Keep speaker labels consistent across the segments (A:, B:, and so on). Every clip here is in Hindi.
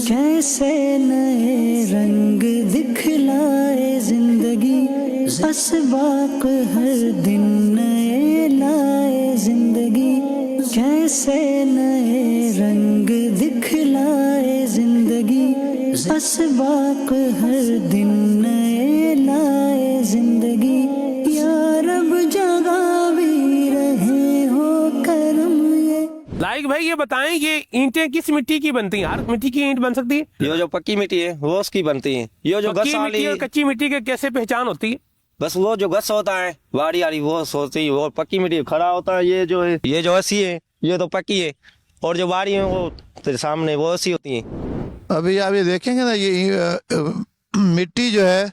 A: कैसे नए रंग दिखलाए जिंदगी, असबाक हर दिन नए लाए जिंदगी। कैसे नए रंग दिखलाए जिंदगी, असबाक हर दिन नए लाए जिंदगी। या रब जगा भी रहे हो करम ये।
B: लाइक भाई ये बताएं, ये ईंटें किस मिट्टी की बनती हैं? हर मिट्टी की ईंट बन सकती है?
C: ये जो पक्की मिट्टी है वो उसकी बनती है। ये जो
B: पक्की
C: गस
B: मिट्टी
C: वाली,
B: और कच्ची मिट्टी के कैसे पहचान होती है?
C: बस वो जो गस होता है वाड़ी वाली वो सोचती है, वो पक्की मिट्टी खड़ा होता है। ये जो है, ये जो ऐसी है ये तो पक्की है, और जो वाड़ी है वो तेरे सामने वो ऐसी होती है।
D: अभी आप ये देखेंगे ना, ये मिट्टी जो है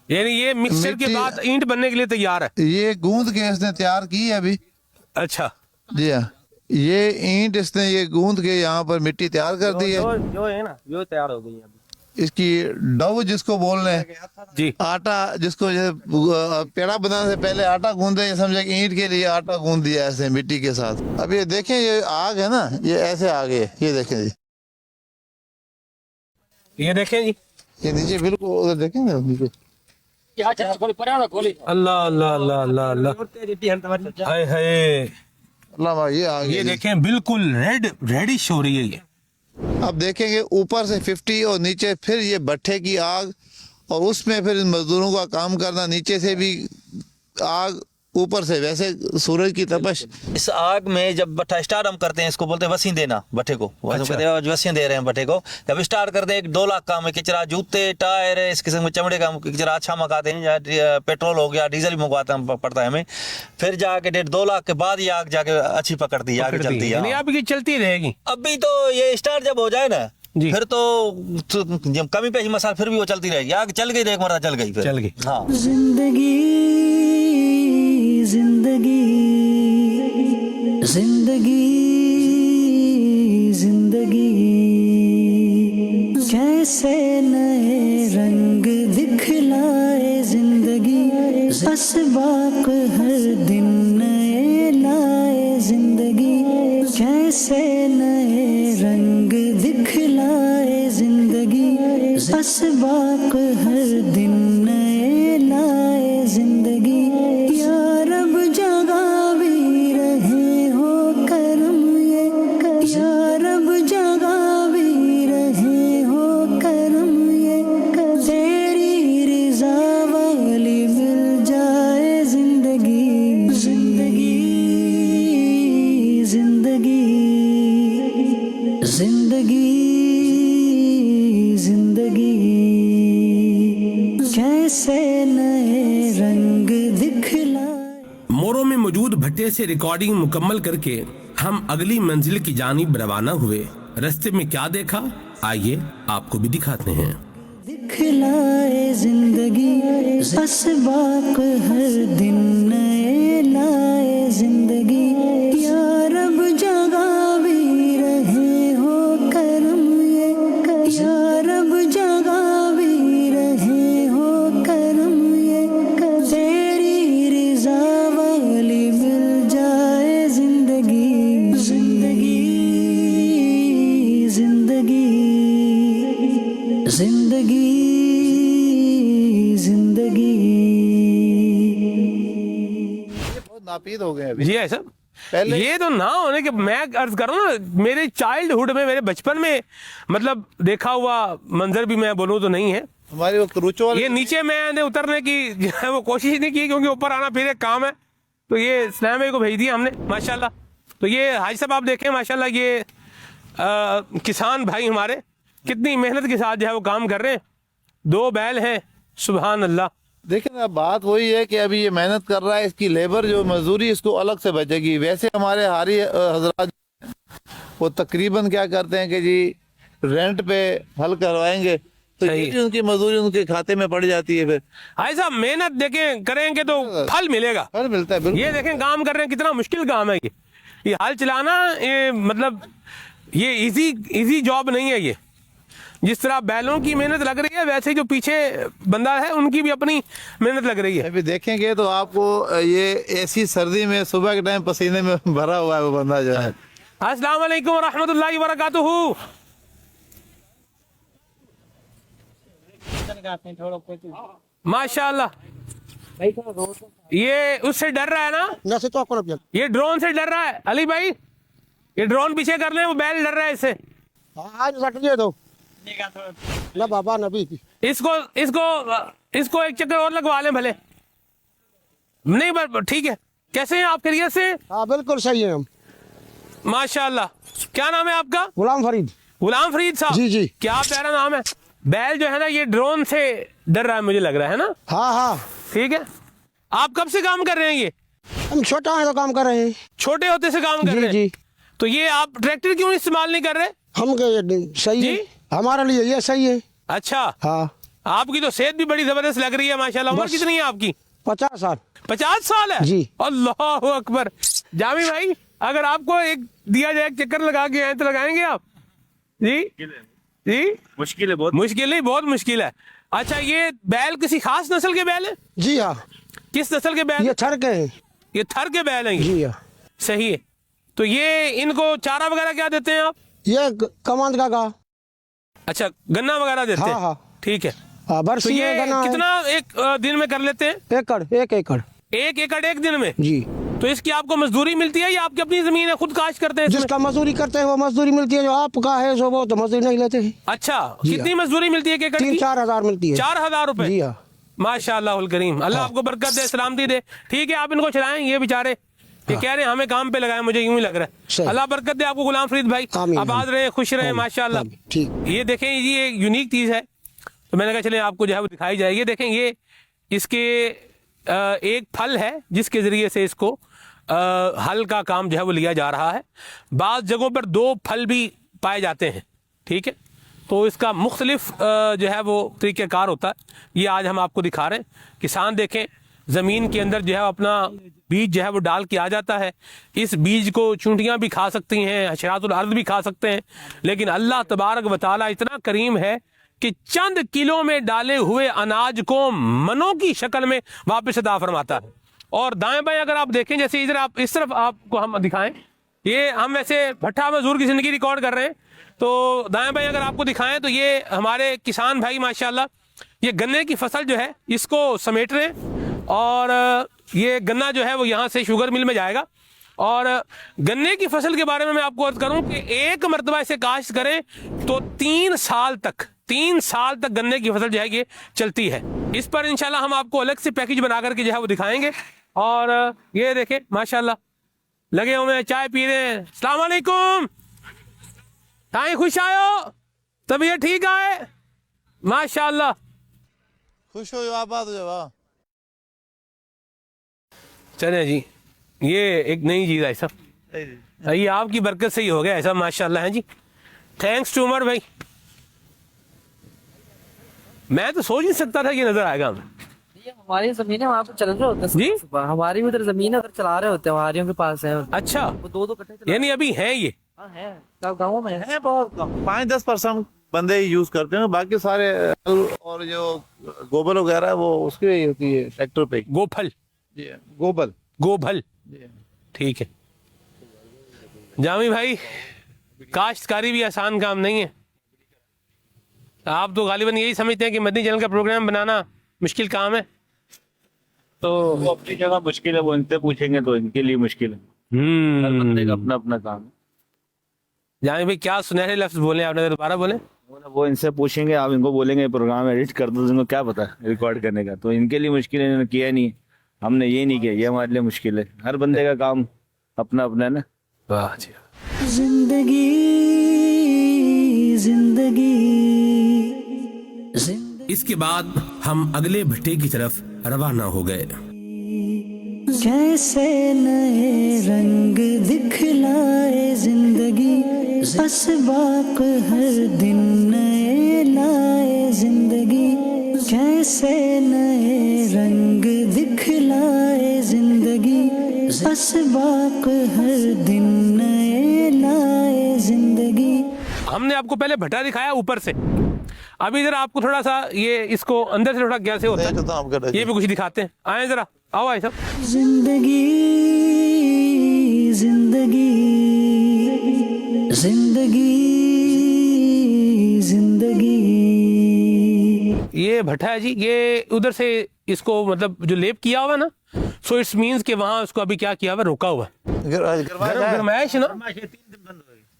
B: यानी ये मिक्सचर के
D: मिट्टी-
B: बाद ईंट बनने के लिए तैयार है?
D: ये गूंद के इसने तैयार की है अभी।
B: अच्छा,
D: जी हाँ, ये ईंट इसने ये गूंद के यहाँ पर मिट्टी तैयार कर दी है।
C: जो है ना जो तैयार हो गई है अभी।
D: इसकी डव जिसको बोल रहे हैं,
B: जी
D: आटा जिसको पेड़ा बनाने से पहले आटा गूंदे, ये समझे कि ईंट के लिए आटा गूंद दिया ऐसे मिट्टी के साथ। अब ये देखें, ये आग है ना, ये ऐसे आग है, ये देखें जी,
B: ये देखें जी,
D: ये नीचे बिल्कुल उधर देखें ना नीचे।
B: अल्लाह अल्लाह अल्लाह अल्लाह अल्लाह, हाय हाय।
D: अल्लाह भाई, ये आग
B: ये
D: है जी।
B: देखें बिल्कुल रेडिश हो रही है ये।
D: अब देखेंगे ऊपर से 50 और नीचे फिर ये भट्ठे की आग, और उसमें फिर इन मजदूरों का काम करना, नीचे से भी आग ऊपर से वैसे सूरज की तपश।
E: इस आग में जब भट्ठा स्टार्ट हम करते हैं, इसको बोलते हैं वसी देना भट्ठे को।
B: अच्छा।
E: कहते हैं वसी दे रहे हैं भट्ठे को। जब स्टार्ट करते हैं 2 लाख काम है, किचरा जूते टायर इस किस्म के चमड़े का किचरा अच्छा मंगाते हैं, या पेट्रोल हो गया डीजल भी मंगवाते हैं पड़ता है हमें। फिर जाके 1.5-2 लाख के बाद ये आग जाके अच्छी पकड़ती है, आगे चलती
B: यानी
E: है।
B: अब ये चलती रहेगी?
E: अभी तो ये स्टार्ट जब हो जाए ना,
B: जी।
E: फिर तो जब कमी पे ही मसाल फिर भी वो चलती रहेगी। आग चल गई, एक मरता चल गई, फिर
B: चल गई।
E: हाँ।
A: जिंदगी जिंदगी जिंदगी जिंदगी, कैसे नए रंग दिखलाए जिंदगी, असबाक हर दिन नए लाए जिंदगी। कैसे नए रंग दिखलाए जिंदगी, असबाक हर दिन नए लाए जिंदगी। या रब जगा भी रहे हो करम ये, या रब जगा भी रहे हो करम ये। तेरी रिजा वाली मिल जाए जिंदगी, जिंदगी जिंदगी जिंदगी जिंदगी, कैसे नए रंग दिखला।
B: मोरो में मौजूद भट्टे से रिकॉर्डिंग मुकम्मल करके हम अगली मंजिल की जानिब रवाना हुए। रास्ते में क्या देखा, आइए आपको भी दिखाते हैं।
A: दिखलाए जिंदगी, असबाक हर दिन नए लाए जिंदगी। या रब जगा भी रहे हो करम ये, या रब जगा भी रहे हो करम ये। तेरी रिजा वाली मिल जाए जिंदगी, जिंदगी जिंदगी जिंदगी जिंदगी।
D: बहुत नापीद हो गए अभी।
B: जी है सर,
D: पहले-
B: ये तो ना होने के, मैं अर्ज कर रहा हूँ ना, मेरे चाइल्डहुड में, मेरे बचपन में मतलब देखा हुआ मंजर भी मैं बोलूँ तो नहीं है।
D: हमारी वो करूचो वाली
B: ये नीचे मैंने उतरने की जो है वो कोशिश नहीं की, क्योंकि ऊपर आना फिर एक काम है। तो ये स्नैप भाई को भेज दिया हमने माशाल्लाह। तो ये हाजी साहब आप देखें माशाल्लाह, ये किसान भाई हमारे कितनी मेहनत के साथ जो है वो काम कर रहे हैं। 2 बैल हैं, सुभान अल्लाह।
D: देखिए ना, बात वही है कि अभी ये मेहनत कर रहा है, इसकी लेबर जो मजदूरी इसको अलग से बचेगी। वैसे हमारे हारी हजरात वो तकरीबन क्या करते हैं कि जी रेंट पे हल करवाएंगे, तो
B: सही।
D: ये भी उनकी मजदूरी उनके खाते में पड़ जाती है। फिर
B: हाजी साहब मेहनत देखें करेंगे तो फल मिलेगा।
D: फल मिलता है बिल्कुल।
B: ये देखें काम कर रहे हैं, कितना मुश्किल काम है ये हाल चलाना। ये मतलब ये इजी जॉब नहीं है। ये जिस तरह बैलों की मेहनत लग रही है, वैसे ही जो पीछे बंदा है उनकी भी अपनी मेहनत लग रही है।
D: अभी देखेंगे तो आपको ये ऐसी सर्दी में सुबह के टाइम पसीने में भरा हुआ है वो बंदा जो है।
B: अस्सलाम वालेकुम रहमतुल्लाहि व बरकातुहू। माशाल्लाह। ये उससे डर रहा है ना, ये ड्रोन से डर रहा है अली भाई, ये ड्रोन पीछे कर ले, वो बैल डर रहा है इससे।
F: ना बाबा नबी
B: इसको इसको इसको एक चक्कर और लगवा लें भले। नहीं ठीक है। कैसे हैं आप, खैरियत से?
F: हाँ बिल्कुल सही है हम।
B: माशाल्लाह। क्या नाम है आपका?
F: गुलाम फरीद।
B: गुलाम फरीद साहब,
F: जी जी।
B: क्या प्यारा नाम है। बैल जो है ना ये ड्रोन से डर रहा है मुझे लग रहा है ना।
F: हाँ हाँ
B: ठीक है। आप कब से काम कर रहे हैं ये?
F: हम छोटा है तो काम कर रहे हैं।
B: छोटे होते से काम कर
F: जी
B: रहे हैं?
F: जी।
B: तो ये आप ट्रैक्टर क्यों इस्तेमाल नहीं कर रहे?
F: हम सही है,
B: जी?
F: हमारे लिए ये सही है।
B: अच्छा।
F: हाँ।
B: आपकी तो सेहत भी बड़ी जबरदस्त लग रही है माशाल्लाह। उम्र
F: बस।
B: कितनी है आपकी?
F: 50 साल।
B: 50 साल है
F: जी।
B: अल्लाह अकबर। जामी भाई, अगर आपको एक दिया जाए, एक चक्कर लगा के आए तो लगाएंगे आप? जी जी।
C: मुश्किल है बहुत।
B: मुश्किल नहीं, बहुत मुश्किल है। अच्छा, ये बैल किसी खास नस्ल के बैल है?
F: जी हाँ।
B: किस नस्ल के बैल?
F: ये थर के हैं।
B: ये थर के बैल हैं ये?
F: जी हाँ।
B: सही है। तो ये इनको चारा वगैरह क्या देते हैं आप?
F: ये कमांड का।
B: अच्छा, गन्ना वगैरह देते हैं?
F: हाँ हाँ।
B: ठीक है।
F: हाँ,
B: तो
F: बरसी
B: ये
F: है, गन्ना है।
B: कितना एक दिन में कर लेते हैं?
F: 1 एकड़ 1 एकड़।
B: 1 एकड़ एक दिन में?
F: जी।
B: तो इसकी आपको मजदूरी मिलती है या आपकी अपनी जमीन है, खुद काश्त करते हैं इसमें?
F: जिसका मजदूरी करते हैं वो मजदूरी मिलती है, जो आपका है सो वो तो मजदूरी नहीं लेते हैं।
B: अच्छा,
F: जी
B: कितनी
F: हाँ।
B: मजदूरी मिलती है एक एकड़ की?
F: 3-4 हजार मिलती है।
B: 4,000 रुपए?
F: जी हाँ।
B: माशाअल्लाह उल करीम, अल्लाह
F: हाँ।
B: आपको बरकत दे, सलामती दे। ठीक है, आप इनको चलाएं, ये बेचारे ये कह रहे हैं हमें काम पे लगाएं, मुझे यूं ही लग रहा है।
F: सही।
B: अल्लाह बरकत दे आपको गुलाम फरीद भाई,
F: आमीन,
B: आबाद
F: आमीन।
B: रहे, खुश रहे,
F: आमीन,
B: माशाअल्लाह।
F: आमीन, ठीक।
B: ये देखें, ये एक यूनिक चीज है, तो मैंने कहा चले आपको जो है वो दिखाई जाएगी। ये देखें, ये इसके एक फल है जिसके जरिए से इसको हल का काम जो है वो लिया जा रहा है। बाज़ जगहों पर 2 फल भी पाए जाते हैं। ठीक है, तो इसका मुख्तलिफ जो है वो तरीक़ेकार होता है। ये आज हम आपको दिखा रहे हैं। किसान देखें, ज़मीन के अंदर जो है अपना बीज जो है वो डाल के आ जाता है। इस बीज को चूंटियाँ भी खा सकती हैं, हशरातुल अर्द भी खा सकते हैं, लेकिन अल्लाह तबारक व तआला इतना करीम है कि चंद किलो में डाले हुए अनाज को मनों की शक्ल में वापस अता फरमाता है। और दाएं बाएं अगर आप देखें, जैसे इधर आप इस तरफ आपको हम दिखाएं, ये हम वैसे भट्ठा मजदूर की ज़िंदगी रिकॉर्ड कर रहे हैं, तो दाएं बाएं अगर आपको दिखाएं तो ये हमारे किसान भाई माशाल्लाह ये गन्ने की फसल जो है इसको समेट रहे हैं। और ये गन्ना जो है वो यहाँ से शुगर मिल में जाएगा। और गन्ने की फसल के बारे में मैं आपको अर्ज करूं कि एक मरतबा इसे काश्त करें तो 3 साल तक गन्ने की फसल जो है ये चलती है। इस पर इंशाल्लाह हम आपको अलग से पैकेज बना करके जो है वो दिखाएंगे। और ये देखें माशाल्लाह लगे हुए हैं, चाय पी रहे हैं। अस्सलाम वालेकुम, ताई खुश आयो, तबीयत ठीक आए? माशाल्लाह,
D: खुश हो, आबाद हो जाओ।
B: चले जी, ये एक नई चीज़ है सब, ये आपकी बरकत से ही हो गया ऐसा, माशाल्लाह है जी। थैंक्स टू उमर भाई, मैं तो सोच नहीं सकता था कि नजर आएगा हमें।
G: हमारी जमीन है, वहाँ पे चल रहे होते हैं
B: जी?
G: सुबह हमारी उधर जमीन है, उधर चला रहे होते हैं, हमारियों के पास है।
B: अच्छा,
G: वो 2-2 कट्टे चला
B: यानी अभी है ये?
G: हाँ, है गाँव में है।
D: बहुत 5-10% बंदे ही यूज करते हैं, बाकी सारे और जो गोबर वगैरह है वो उसकी ही होती है, ट्रैक्टर पे।
B: गोफल,
D: जी गोबर,
B: गोभल, ठीक है। जामी भाई, काश्तकारी भी आसान काम नहीं है। आप तो गालिबन यही समझते हैं कि मदनी चैनल का प्रोग्राम बनाना मुश्किल काम है।
C: तो वो अपनी जगह मुश्किल है, वो इनसे पूछेंगे तो इनके लिए मुश्किल है। हर बंदे का अपना अपना काम है।
B: जामी भाई, क्या सुनहरे लफ्ज बोले आपने, दोबारा बोले।
C: वो इनसे पूछेंगे, आप इनको बोलेंगे प्रोग्राम एडिट कर दो, इनको क्या पता रिकॉर्ड करने का, तो इनके लिए मुश्किल है, इन्होंने किया नहीं, हमने ये नहीं किया, ये हमारे लिए मुश्किल है। हर बंदे का काम अपना अपना है ना।
B: वाह जी।
A: जिंदगी जिंदगी
B: इसके बाद हम अगले भट्टे की तरफ रवाना हो गए।
A: जैसे नए रंग दिखलाए जिंदगी, असबाक हर दिन नए लाए जिंदगी। जैसे नए रंग दिखलाए जिंदगी, असबाक हर दिन नए लाए जिंदगी।
B: हमने आपको पहले भट्टा दिखाया ऊपर से, अभी इधर आपको थोड़ा सा ये इसको अंदर से थोड़ा कैसे होता है ये भी कुछ दिखाते हैं। आए जरा, आओ आए सब।
A: जिंदगी जिंदगी जिंदगी जिंदगी।
B: ये भट्ठा है जी, ये उधर से इसको मतलब जो लेप किया हुआ है ना, सो इट्स मीन्स कि वहाँ उसको अभी क्या किया हुआ, रोका हुआ है। गरमाइश ना,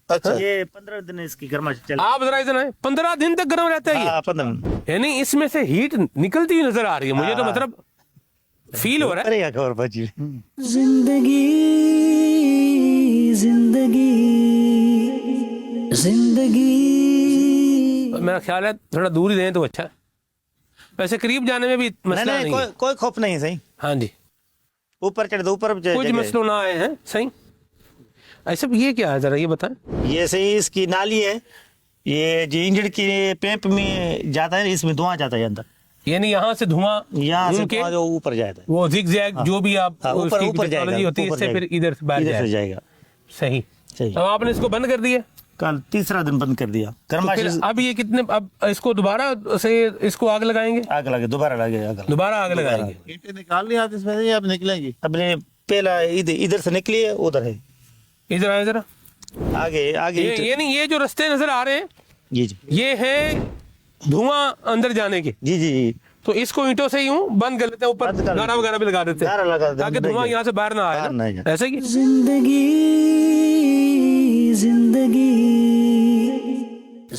D: अच्छा
C: ये 15 दिन इसकी गर्माश चल।
B: आप जरा इधर आए, 15 दिन तक गर्म रहता है ये,
C: 15 दिन
B: यानी इसमें से हीट निकलती हुई नजर आ रही है मुझे, तो मतलब फील हो रहा है।
C: अरे खबर पाजी
A: जिंदगी जिंदगी जिंदगी।
B: मेरा ख्याल है थोड़ा दूर ही दें तो अच्छा है, वैसे करीब जाने में भी मसला नहीं है।
C: कोई खौफ नहीं है सही,
B: हाँ जी,
C: ऊपर चढ़ दो, ऊपर
B: कुछ मसलों ना आए हैं सही। ऐसा ये क्या है जरा ये बताएं।
C: ये सही इसकी नाली है, ये जो इंजन की पेप में जाता है, इसमें धुआं जाता है अंदर,
B: यानी यहाँ से धुआं
C: यहाँ से
B: घूम के
C: धुआं जो ऊपर जाता है,
B: वो जिग-जैग जो भी आप
C: ऊपर
B: उसकी
C: ऊपर
B: टेक्नोलॉजी
C: जाएगा,
B: होती है,
C: ऊपर
B: इससे फिर
C: जाएगा।
B: इधर से बाहर
C: इधर से
B: जाएगा।
C: जाएगा।
B: सही।
C: सही।
B: अब आपने इसको बंद कर दिया,
C: कल तीसरा दिन बंद कर दिया।
B: तो फिर अब ये कितने, अब इसको दोबारा से इसको आग लगाएंगे,
C: आग लगे, दोबारा लगे आग।
B: दोबारा आग लगाएंगे।
D: ईंटें निकालनी आती इसमें नहीं, अब निकलेंगी।
C: अपने पहला इधर से निकली है, उधर है,
B: इधर आए जरा,
C: आगे आगे
B: ये नहीं, ये जो रास्ते नजर आ रहे हैं
C: जी जी
B: ये है धुआं अंदर जाने के,
C: जी जी जी
B: तो इसको ईंटों से यूं बंद कर लेते हैं, ऊपर
C: बंद कर
B: गारा वगैरह भी लगा देते
C: गारा लगा
B: हैं
C: देते हैं,
B: ताकि धुआं यहाँ से बाहर ना आए
C: बाहर ना
B: ना,
C: जाए।
B: ऐसे ही।
A: जिंदगी जिंदगी।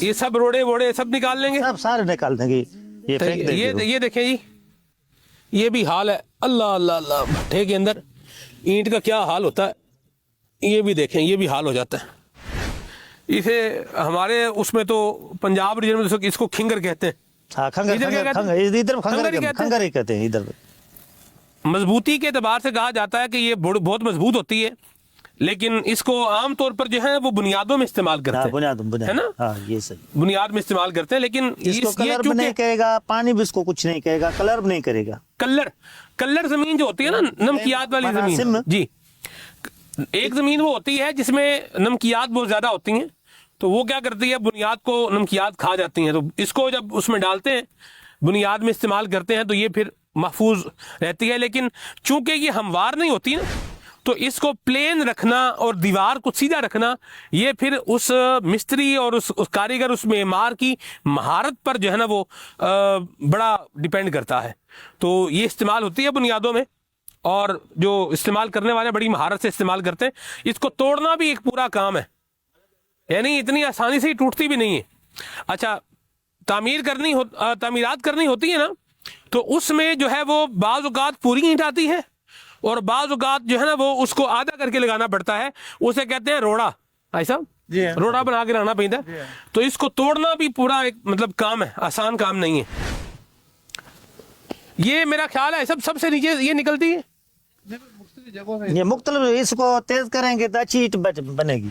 B: ये सब रोड़े वोड़े सब निकाल लेंगे।
C: सब सारे निकाल देंगे, ये
B: तो
C: फेंक देंगे।
B: ये देखें जी, ये भी हाल है। अल्लाह अल्लाह अल्लाह, भट्ठे के अंदर ईंट का क्या हाल होता है, ये भी देखें, ये भी हाल हो जाता है। इसे हमारे उसमें तो पंजाब रीजन में इसको खिंगर कहते हैं।
C: हाँ खंगर,
B: इधर क्या कहते हैं?
C: खंगर, इधर
B: खंगर ही कहते हैं।
C: खंगर ही कहते हैं इधर।
B: मजबूती के एतबार से कहा जाता है कि ये बहुत मजबूत होती है, लेकिन इसको आमतौर पर जो है वो बुनियादों में इस्तेमाल करते
C: हाँ
B: हैं,
C: बुनियाद
B: है ना,
C: हाँ ये सही।
B: बुनियाद में इस्तेमाल करते हैं, लेकिन
C: इसको
B: ये
C: कलर भी नहीं करेगा, पानी भी इसको कुछ नहीं करेगा, कलर भी नहीं करेगा।
B: कल्लर जमीन जो होती है ना, नमकियात वाली
C: मनासिम।
B: जमीन जी, एक जमीन वो होती है जिसमें नमकियात बहुत ज्यादा होती हैं, तो वो क्या करती है, बुनियाद को नमकियात खा जाती हैं, तो इसको जब उसमें डालते हैं, बुनियाद में इस्तेमाल करते हैं, तो ये फिर महफूज रहती है। लेकिन चूंकि ये हमवार नहीं होती ना, तो इसको प्लेन रखना और दीवार को सीधा रखना, ये फिर उस मिस्त्री और उस कारीगर, उस मेमार की महारत पर जो है ना वो बड़ा डिपेंड करता है। तो ये इस्तेमाल होती है बुनियादों में, और जो इस्तेमाल करने वाले बड़ी महारत से इस्तेमाल करते हैं। इसको तोड़ना भी एक पूरा काम है, यानी इतनी आसानी से ही टूटती भी नहीं है। अच्छा, तामीरात करनी होती है ना, तो उसमें जो है वो बाज़ औक़ात पूरी ईंट आती है, और बाज़ औक़ात जो है ना वो उसको आधा करके लगाना पड़ता है, उसे कहते हैं रोड़ा। ऐसा रोड़ा बना के लाना पड़ता है। तो इसको तोड़ना भी पूरा एक मतलब काम है, आसान काम नहीं है। ये मेरा ख्याल है सबसे नीचे ये निकलती है,
C: ये मुख्तलिफ, इसको तेज करेंगे तो अच्छी ईंट बनेगी।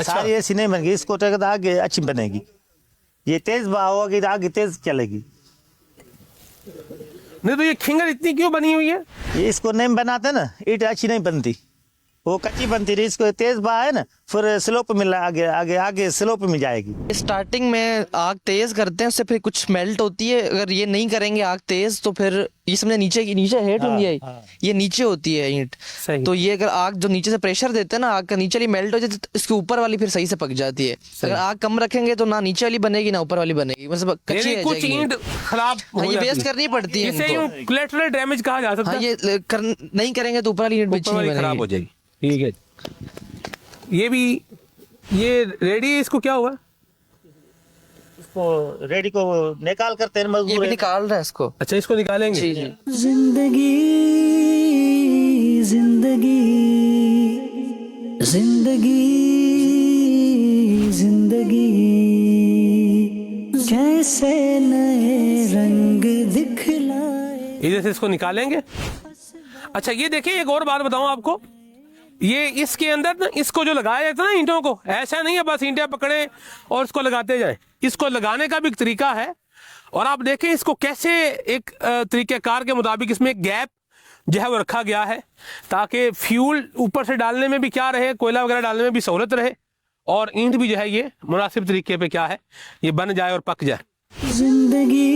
C: सारी ऐसी नहीं बनेगी, इसको तो आगे अच्छी बनेगी। ये तेज बहाव होगी तो आगे तेज चलेगी।
B: नहीं तो ये खिंगर इतनी क्यों बनी हुई है?
C: ये इसको नहीं बनाते ना, ईंट अच्छी नहीं बनती, वो कच्ची बनती रही। इसको तेज बहा है ना, फिर स्लोप में आगे आगे आगे स्लोप में जाएगी।
G: स्टार्टिंग में आग तेज करते हैं, उससे फिर कुछ मेल्ट होती है। अगर ये नहीं करेंगे आग तेज, तो फिर ये समझे नीचे हेट होंगी है, ये नीचे होती है ईंट। तो ये अगर आग जो नीचे से प्रेशर देते हैं ना, आग का नीचे वाली मेल्ट हो जाती है, तो इसके ऊपर वाली फिर सही से पक जाती है। अगर आग कम रखेंगे तो ना नीचे वाली बनेगी ना ऊपर वाली बनेगी, मतलब कच्ची रह
B: कुछ
G: जाएगी।
B: ईंट खराब हो
G: ये
B: जाती
G: वेस्ट
B: है।
G: करनी पड़ती है
B: इसे
G: इनको।
B: यूं कोलैटरल डैमेज कहा जा सकता
G: हाँ,
B: है।
G: ये नहीं करेंगे तो ऊपर वाली ईंट भी अच्छी
B: ऊपर
G: नहीं
B: वाली खराब हो
G: बनेगी।
B: जाएगी। ठीक है, ये भी ये रेडी, इसको क्या हुआ?
C: इसको रेडी को निकाल करते हैं,
G: ये
C: मजदूर
G: भी
C: है।
G: निकाल रहा है इसको।
B: अच्छा, इसको निकालेंगे।
G: जी जी।
A: जिंदगी जिंदगी जिंदगी जिंदगी। कैसे नए रंग दिखलाए।
B: इधर से इसको निकालेंगे। अच्छा, ये देखिए, एक और बात बताऊं आपको, ये इसके अंदर ना, इसको जो लगाया जाता है ना ईंटों को, ऐसा नहीं है बस ईंटें पकड़े और इसको लगाते जाएं। इसको लगाने का भी एक तरीका है, और आप देखें इसको कैसे एक तरीक़ेकार के मुताबिक इसमें एक गैप जो है वो रखा गया है, ताकि फ्यूल ऊपर से डालने में भी क्या रहे, कोयला वगैरह डालने में भी सहूलत रहे, और ईंट भी जो है ये मुनासिब तरीके पे क्या है ये बन जाए और पक जाए।
A: जिंदगी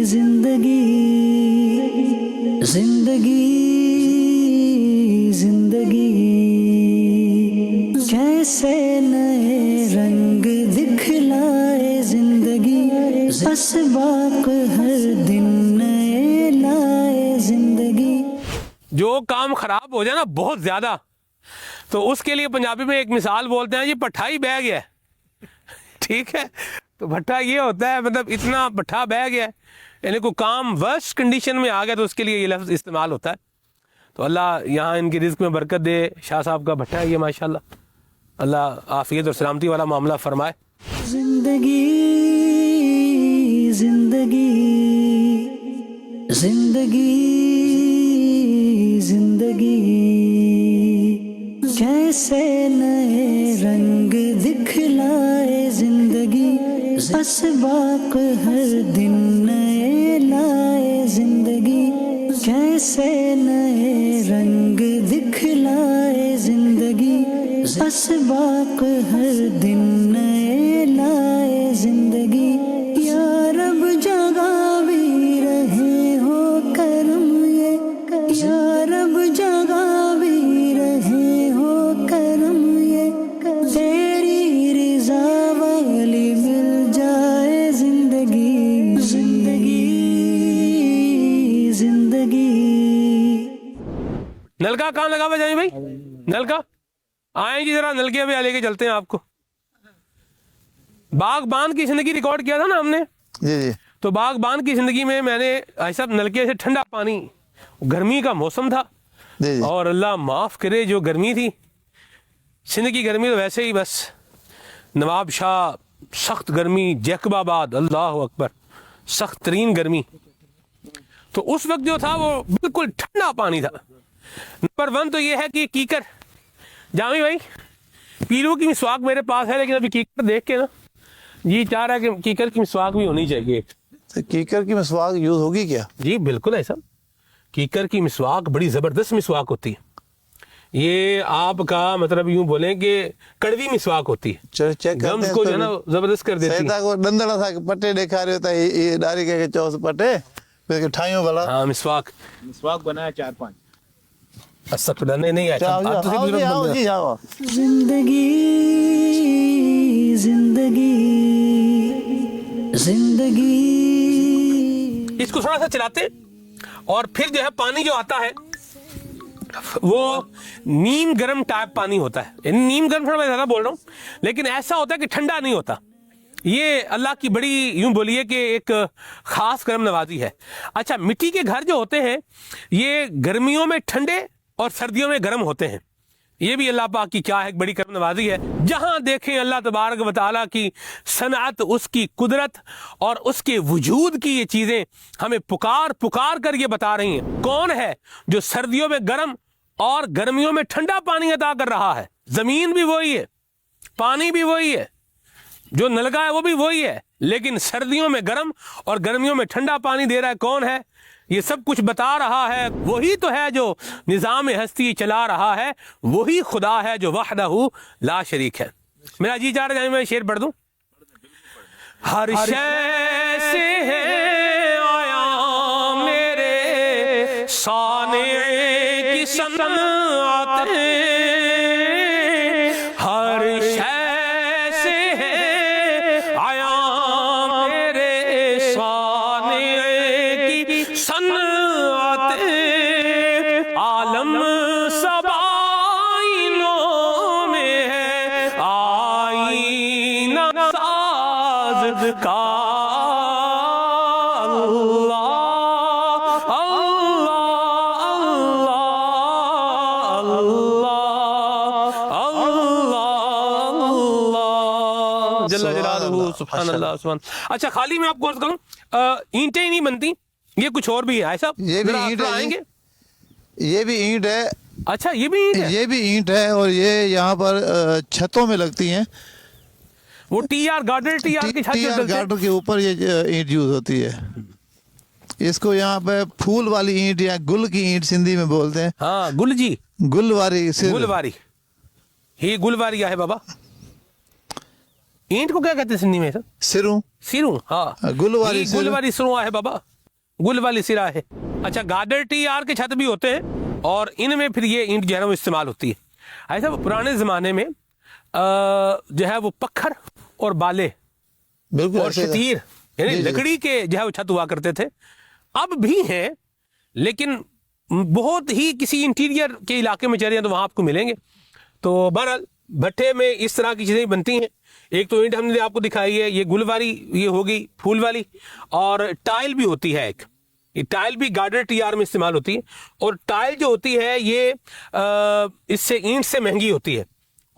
A: जिंदगी जिंदगी जिंदगी। कैसे नए रंग दिखलाए जिंदगी बस बाक हर दिन नए लाए जिंदगी।
B: जो काम खराब हो जाए ना बहुत ज्यादा, तो उसके लिए पंजाबी में एक मिसाल बोलते हैं, ये भट्ठा ही बह गया है। ठीक है, तो भट्ठा ये होता है, मतलब इतना भट्ठा बह गया है, यानी कोई काम वर्स्ट कंडीशन में आ गया, तो उसके लिए ये लफ्ज़ इस्तेमाल होता है। तो अल्लाह यहाँ इनकी रिज़्क़ में बरकत दे। शाह साहब का भट्ठा है ये माशाल्लाह, अल्लाह आफियत और सलामती वाला मामला फरमाए।
A: जिंदगी जिंदगी जिंदगी जिंदगी कैसे नए रंग दिखलाए जिंदगी। बस बाक हर दिन नए लाए जिंदगी। कैसे नए रंग दिखलाए जिंदगी। बस बाक हर दिन नए लाए जिंदगी। या रब जगह भी रहे हो करम ये, या रब जगह भी रहे हो करम ये, तेरी रिजा वाली मिल जाए जिंदगी। जिंदगी जिंदगी।
B: नलका कहाँ लगा हुआ जाए भाई? नलका आए जी, जरा नलके पे लेके चलते हैं आपको। बागबान की जिंदगी रिकॉर्ड किया था ना हमने
D: जी जी।
B: तो बागबान की जिंदगी में मैंने ऐसा नलके से ठंडा पानी, गर्मी का मौसम था
D: जी जी।
B: और अल्लाह माफ करे जो गर्मी थी, सिंध की गर्मी तो वैसे ही बस नवाब शाह, सख्त गर्मी, जैकबाबाद, अल्लाह अकबर, सख्त तरीन गर्मी। तो उस वक्त जो था वो बिल्कुल ठंडा पानी था। नंबर 1 तो ये है कि कीकर, जामी भाई पीलू की मिसवाक मेरे पास है, लेकिन अभी कीकर देख के ना जी चाह रहा है कि कीकर की मिसवाक भी होनी चाहिए।
D: तो कीकर की मिसवाक यूज होगी क्या?
B: जी बिल्कुल ऐसा, कीकर की मिसवाक बड़ी ज़बरदस्त मिसवाक होती है। ये आपका मतलब यूं बोलें कि कड़वी मिसवाक होती है,
D: चलो चेक करते
B: गम्स
D: हैं
B: को जो
D: तो
B: है ना जबरदस्त कर देती है।
D: सैदा को डंदड़ा सा पट्टे दिखा रहे होता है, ये डारी के चौस पट्टे फिर ठाइयों वाला।
B: हाँ मिसवाक
C: बनाया 4-5।
B: अस्तगफिरुल्लाह, नहीं अच्छा
D: आओ जी,
B: आप तो
D: आओ जी, आओ जी, आओ।
A: जिंदगी जिंदगी जिंदगी।
B: इसको थोड़ा सा चलाते और फिर जो है पानी जो आता है वो नीम गर्म टाइप पानी होता है। यानी नीम गर्म थोड़ा मैं ज्यादा बोल रहा हूँ, लेकिन ऐसा होता है कि ठंडा नहीं होता। ये अल्लाह की बड़ी यूं बोलिए कि एक खास करम नवाजी है। अच्छा, मिट्टी के घर जो होते हैं ये गर्मियों में ठंडे और सर्दियों में गर्म होते हैं। ये भी अल्लाह पाक की क्या है, एक बड़ी करम नवाजी है। जहां देखें अल्लाह तबारक व तआला की सनात, उसकी कुदरत और उसके वजूद की ये चीजें हमें पुकार पुकार कर ये बता रही हैं। कौन है जो सर्दियों में गर्म और गर्मियों में ठंडा पानी अता कर रहा है? जमीन भी वही है, पानी भी वही है, जो नलका है वो भी वही है, लेकिन सर्दियों में गर्म और गर्मियों में ठंडा पानी दे रहा है। कौन है? ये सब कुछ बता रहा है वही तो है जो निज़ाम हस्ती चला रहा है, वही खुदा है जो वहदहू ला शरीक है। मेरा जी चाह रहा है मैं शेर पढ़ दूं। हर शय से है आया मेरे साने की सनअत, हर शय से है आया मेरे साने की सनअत, आलम सबाइनों में है आईना साज का अल्लाह अल्लाह अल्लाह अल्लाह अल्लाह जल्ला जलालहू सुभान अल्लाह सुभान। अच्छा, खाली मैं आपको अर्ज करूं, ईंटें ही नहीं बनती, ये कुछ और भी है ऐसा?
D: ये भी
B: जरा आप
D: ईंट है,
B: आएंगे?
D: ये भी ईंट है।
B: अच्छा, ये भी ईंट है?
D: ये भी ईंट है और ये यहाँ पर छतों में लगती हैं।
B: वो टीआर गार्डर, टीआर की छत जो
D: टीआर
B: डलते हैं।
D: गार्डर के ऊपर ये ईंट यूज होती है। इसको यहाँ पे फूल वाली ईंट या गुल की ईंट सिंधी में बोलते हैं।
B: हाँ, गुलजी,
D: गुलवारी सिर।
B: गुलवारी, ही गुलवारी है बाबा। ईंट को क्या कहते हैं सिंधी में सर?
D: सिरू।
B: सिरू, हाँ
D: गुलवारी
B: ही
D: सिर।
B: गुलवारी सिरू है बाबा, गुल वाली सिरा है। अच्छा, गार्डर टीआर के छत भी होते हैं और इनमें फिर ये ईंट जो है वो इस्तेमाल होती है। ऐसा पुराने जमाने में जो है वो पत्थर और बाले
D: बिल्कुल
B: और
D: ऐसे
B: शतीर यानी लकड़ी के जो है वो छत हुआ करते थे, अब भी हैं, लेकिन बहुत ही किसी इंटीरियर के इलाके में चले जाए तो वहां आपको मिलेंगे। तो बहरहाल भट्टे में इस तरह की चीजें बनती हैं। एक तो ईंट हमने आपको दिखाई है, ये गुल वाली, ये होगी फूल वाली, और टाइल भी होती है एक, ये टाइल भी गार्डर टीआर में इस्तेमाल होती है। और टाइल जो होती है ये इससे ईंट से महंगी होती है,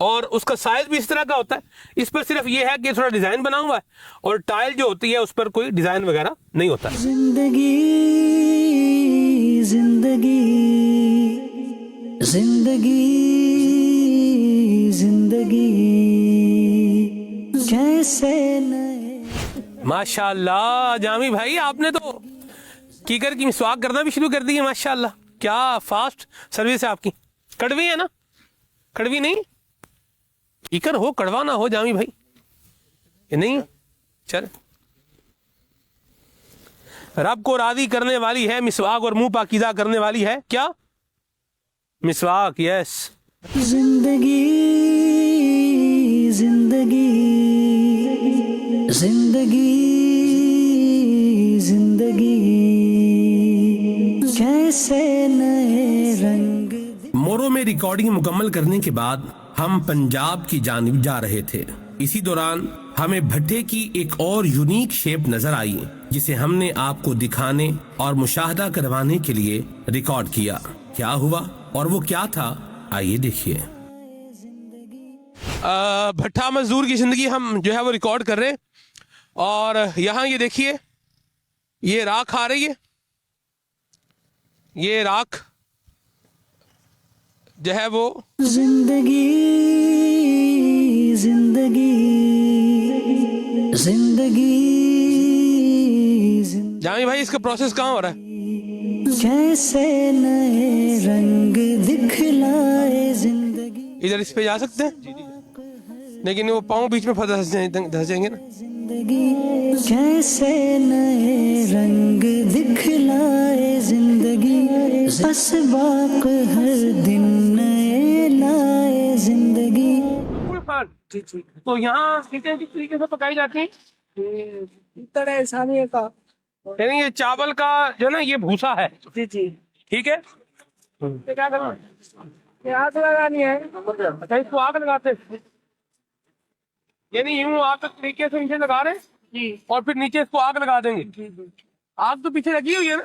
B: और उसका साइज भी इस तरह का होता है। इस पर सिर्फ ये है कि थोड़ा डिजाइन बना हुआ है, और टाइल जो होती है उस पर कोई डिजाइन वगैरह नहीं होता।
A: जिंदगी जिंदगी जिंदगी जिंदगी कैसे नए।
B: माशाल्लाह जामी भाई, आपने तो कीकर की मिसवाक करना भी शुरू कर दी है। माशाल्लाह, क्या फास्ट सर्विस है आपकी। कड़वी है ना? कड़वी नहीं, कीकर हो कड़वा ना हो जामी भाई, ये नहीं है। चल, रब को राजी करने वाली है मिसवाक, और मुंह पाकीज़ा करने वाली है क्या? मिसवाक। यस।
A: जिंदगी जिंदगी जिंदगी जिंदगी कैसे नए रंग।
B: मोरो में रिकॉर्डिंग मुकम्मल करने के बाद हम पंजाब की जानिब जा रहे थे। इसी दौरान हमें भट्टे की एक और यूनिक शेप नजर आई, जिसे हमने आपको दिखाने और मुशाहदा करवाने के लिए रिकॉर्ड किया। क्या हुआ और वो क्या था, आइए देखिए। भट्टा मजदूर की जिंदगी हम जो है वो रिकॉर्ड कर रहे हैं, और यहाँ ये देखिए, ये राख आ रही है, ये राख जो है वो
A: जिंदगी जिंदगी जिंदगी
B: जामी भाई, इसका प्रोसेस कहाँ हो रहा है?
A: कैसे नए रंग दिखलाए जिंदगी।
B: इधर इस पे जा सकते हैं, लेकिन वो पाँव बीच में धंस जाएंगे ना।
A: जिंदगी कैसे नए रंग दिखलाए जिंदगी, असबाक हर दिन नए लाए जिंदगी।
B: तो यहाँ किस तरीके से पकाई जाती है? यानी ये चावल का जो ना ये भूसा है।
F: जी जी।
B: ठीक है, ये क्या करना है?
F: ये आग लगानी है।
B: अच्छा, इसको आग लगाते हैं, यानी यूं आग के तरीके से नीचे लगा रहे हैं
F: जी।
B: और फिर नीचे इसको आग लगा देंगे। आग तो पीछे लगी हुई है ना,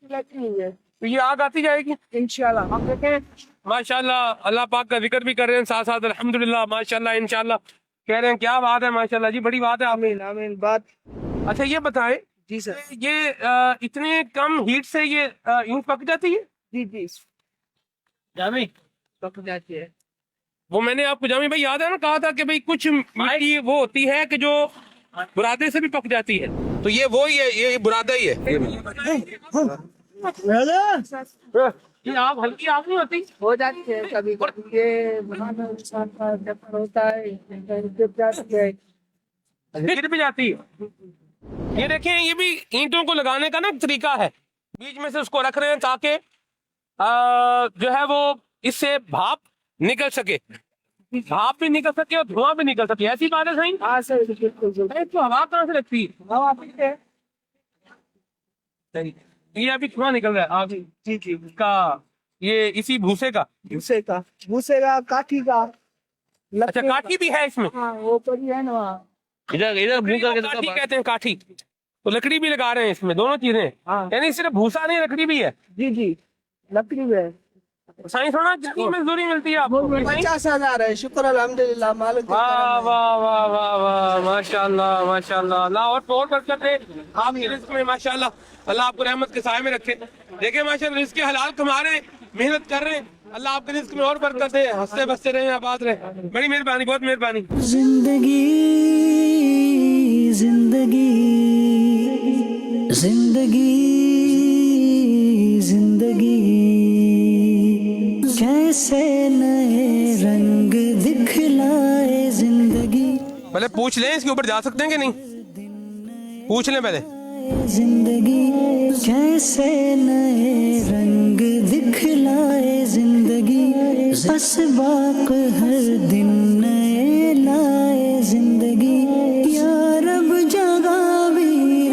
F: लगी हुई है,
B: तो ये आग आती जाएगी
F: इंशाल्लाह।
B: आप देखें माशाल्लाह, अल्लाह पाक का जिक्र भी कर रहे हैं साथ साथ, अल्हम्दुलिल्लाह माशाल्लाह इंशाल्लाह कह रहे हैं। क्या बात है माशाल्लाह जी, बड़ी बात है।
F: आमीन आमीन। बात।
B: अच्छा ये बताएं
F: जी सर।
B: ये इतने कम हीट से ये यूं पक जाती है?
F: जी जी,
B: जामी
F: पक जाती है।
B: वो मैंने आपको जामी भाई याद है ना कहा था कि भाई कुछ मिट्टी वो होती है कि जो बुरादे से भी पक जाती है, तो ये वो ही है, ये बुरादा ही है। ये आग हल्की आग नहीं होती?
F: हो जाती है कभी कभी, ये बनाना इंसान का चक्कर होता है, गिर जाती है।
B: गिर भी जाती है। ये देखें, ये भी ईंटों को लगाने का ना तरीका है, बीच में से उसको रख रहे हैं ताकि जो है वो इससे भाप निकल सके, भाप भी निकल सके और धुआं भी निकल सके। ऐसी बात है सही?
F: हाँ सर, बिल्कुल।
B: तो हवा कहाँ से लगती है?
F: हवा पीते हैं।
B: सही, ये अभी धुआं निकल रहा है आग
F: जी जी।
B: का, ये इसी भूसे का।
F: भूसे का काठी का।
B: अच्छा, काठी भी है इसमें?
F: हाँ, वो पड़ी है ना वहाँ।
B: इधर इधर काठी कहते हैं, काठी। तो लकड़ी भी लगा रहे हैं इसमें, दोनों चीजें।
F: हाँ।
B: यानी सिर्फ भूसा नहीं, लकड़ी भी है।
F: जी जी, लकड़ी में है।
B: साइंस होना, जितनी मजदूरी मिलती है आपको?
F: 50,000 है, शुक्र अल्हम्दुलिल्लाह मालिक के
B: वाह
F: करम है।
B: वाह वाह वाह वाह, माशाल्लाह माशाल्लाह। अल्लाह और बरकत दे आपके रिस्क में, माशाल्लाह। अल्लाह आपको रहमत के साए में रखे। देखें माशाल्लाह, रिस्क के हलाल कमा रहे हैं, मेहनत कर रहे हैं। अल्लाह आपके रिस्क में और बरकत दे, हंसते बसते रहे, आबाद रहे। बड़ी मेहरबानी, बहुत मेहरबानी।
A: जिंदगी जिंदगी जिंदगी जिंदगी कैसे नए रंग दिखलाए जिंदगी।
B: पहले पूछ लें इसके ऊपर जा सकते हैं कि नहीं, पूछ लें पहले।
A: जिंदगी कैसे नए रंग दिखलाए जिंदगी, असबाक हर दिन नए लाए जिंदगी। या रब जगा भी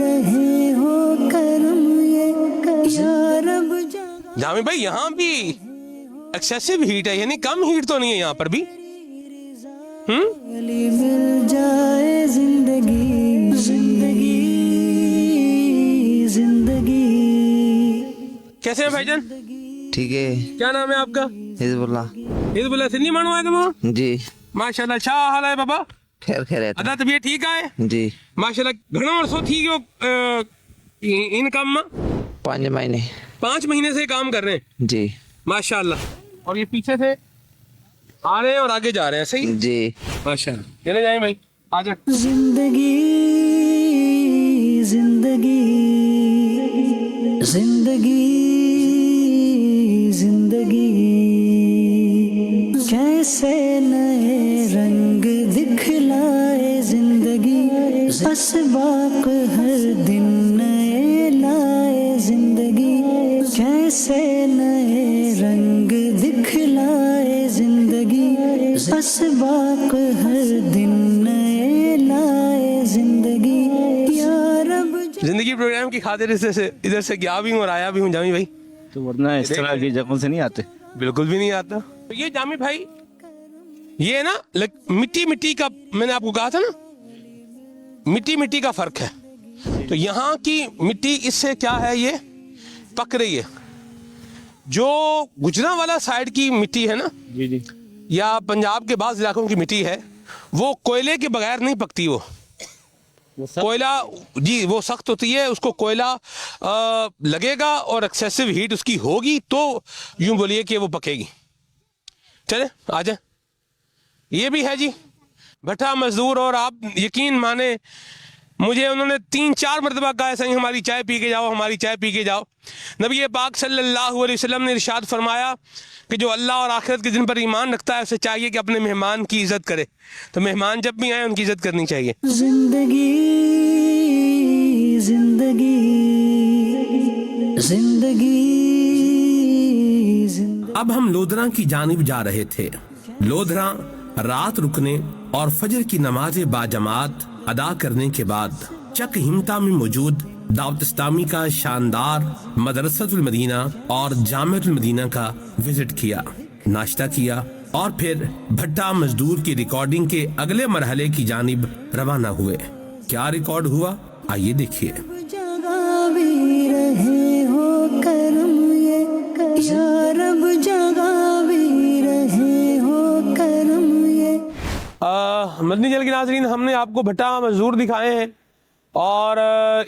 B: जामी भाई यहाँ भी एक्सेसिव हीट है, यानी कम हीट तो नहीं है यहाँ पर भी।
A: गली मिल जाए जिंदगी जिंदगी जिंदगी।
B: कैसे हैं भाईजान?
G: ठीक है।
B: क्या नाम है आपका?
G: हिजबुल्लाह।
B: हिजबुल्लाह सिंधी माण्हू आए तुम?
G: जी।
B: माशाल्लाह, छा हाल है बाबा?
G: खैर खैर
B: अदा तबीयत ठीक है?
G: जी।
B: माशाल्लाह, घणो अरसो थी गयो इन काम में?
G: 5 महीने।
B: 5 महीने से काम कर रहे हैं?
G: जी।
B: माशाल्लाह। और ये पीछे से आ रहे हैं और आगे जा रहे हैं, सही?
G: जी।
B: माशाल्लाह। चले जाए भाई, आजा।
A: जिंदगी जिंदगी जिंदगी जिंदगी कैसे नए रंग दिखलाए जिंदगी, असबाक हर दिन नए लाए जिंदगी, कैसे नए रंग दिखलाए जिंदगी, असबाक हर दिन नए लाए जिंदगी। या रब
B: जिंदगी प्रोग्राम की खातिर इधर से गया भी हूँ और आया भी हूँ जामी भाई।
C: तो वरना इस तरह की जगहों से नहीं आते।
B: बिल्कुल भी नहीं आता। तो ये जामी भाई, ये ना मिट्टी का, मैंने आपको कहा था ना, मिट्टी का फर्क है। तो यहाँ की मिट्टी इससे क्या है, ये पक रही है। जो गुजरांवाला साइड की मिट्टी है ना,
C: जी जी,
B: या पंजाब के बाद इलाकों की मिट्टी है, वो कोयले के बगैर नहीं पकती। वो कोयला, जी, वो सख्त होती है, उसको कोयला लगेगा और एक्सेसिव हीट उसकी होगी तो यूं बोलिए कि वो पकेगी। चले आ जाए। ये भी है जी भट्टा मजदूर, और आप यकीन माने मुझे उन्होंने 3-4 मरतबा कहा सही हमारी चाय पी के जाओ, हमारी चाय पी के जाओ। नबी पाक सल्लल्लाहु अलैहि वसल्लम ने इरशाद फरमाया कि जो अल्लाह और आखिरत के दिन पर ईमान रखता है उसे चाहिए कि अपने मेहमान की इज्जत करे। तो मेहमान जब भी आए उनकी इज्जत करनी चाहिए।
A: जिंदगी जिंदगी जिंदगी जिंदगी।
B: अब हम लोधरा की जानिब जा रहे थे। लोधरा रात रुकने और फजर की नमाज बाजमात अदा करने के बाद चक हिमता में मौजूद दावत इस्लामी का शानदार मदरसतुल मदीना और जामिअतुल मदीना का विजिट किया, नाश्ता किया और फिर भट्टा मजदूर की रिकॉर्डिंग के अगले मरहले की जानिब रवाना हुए। क्या रिकॉर्ड हुआ, आइए देखिए।
A: जगा भी रहे हो करम ये, या रब जगा भी रहे हो करम ये।
B: मदनी जल के नाज़रीन, हमने आपको भट्टा मजदूर दिखाए हैं और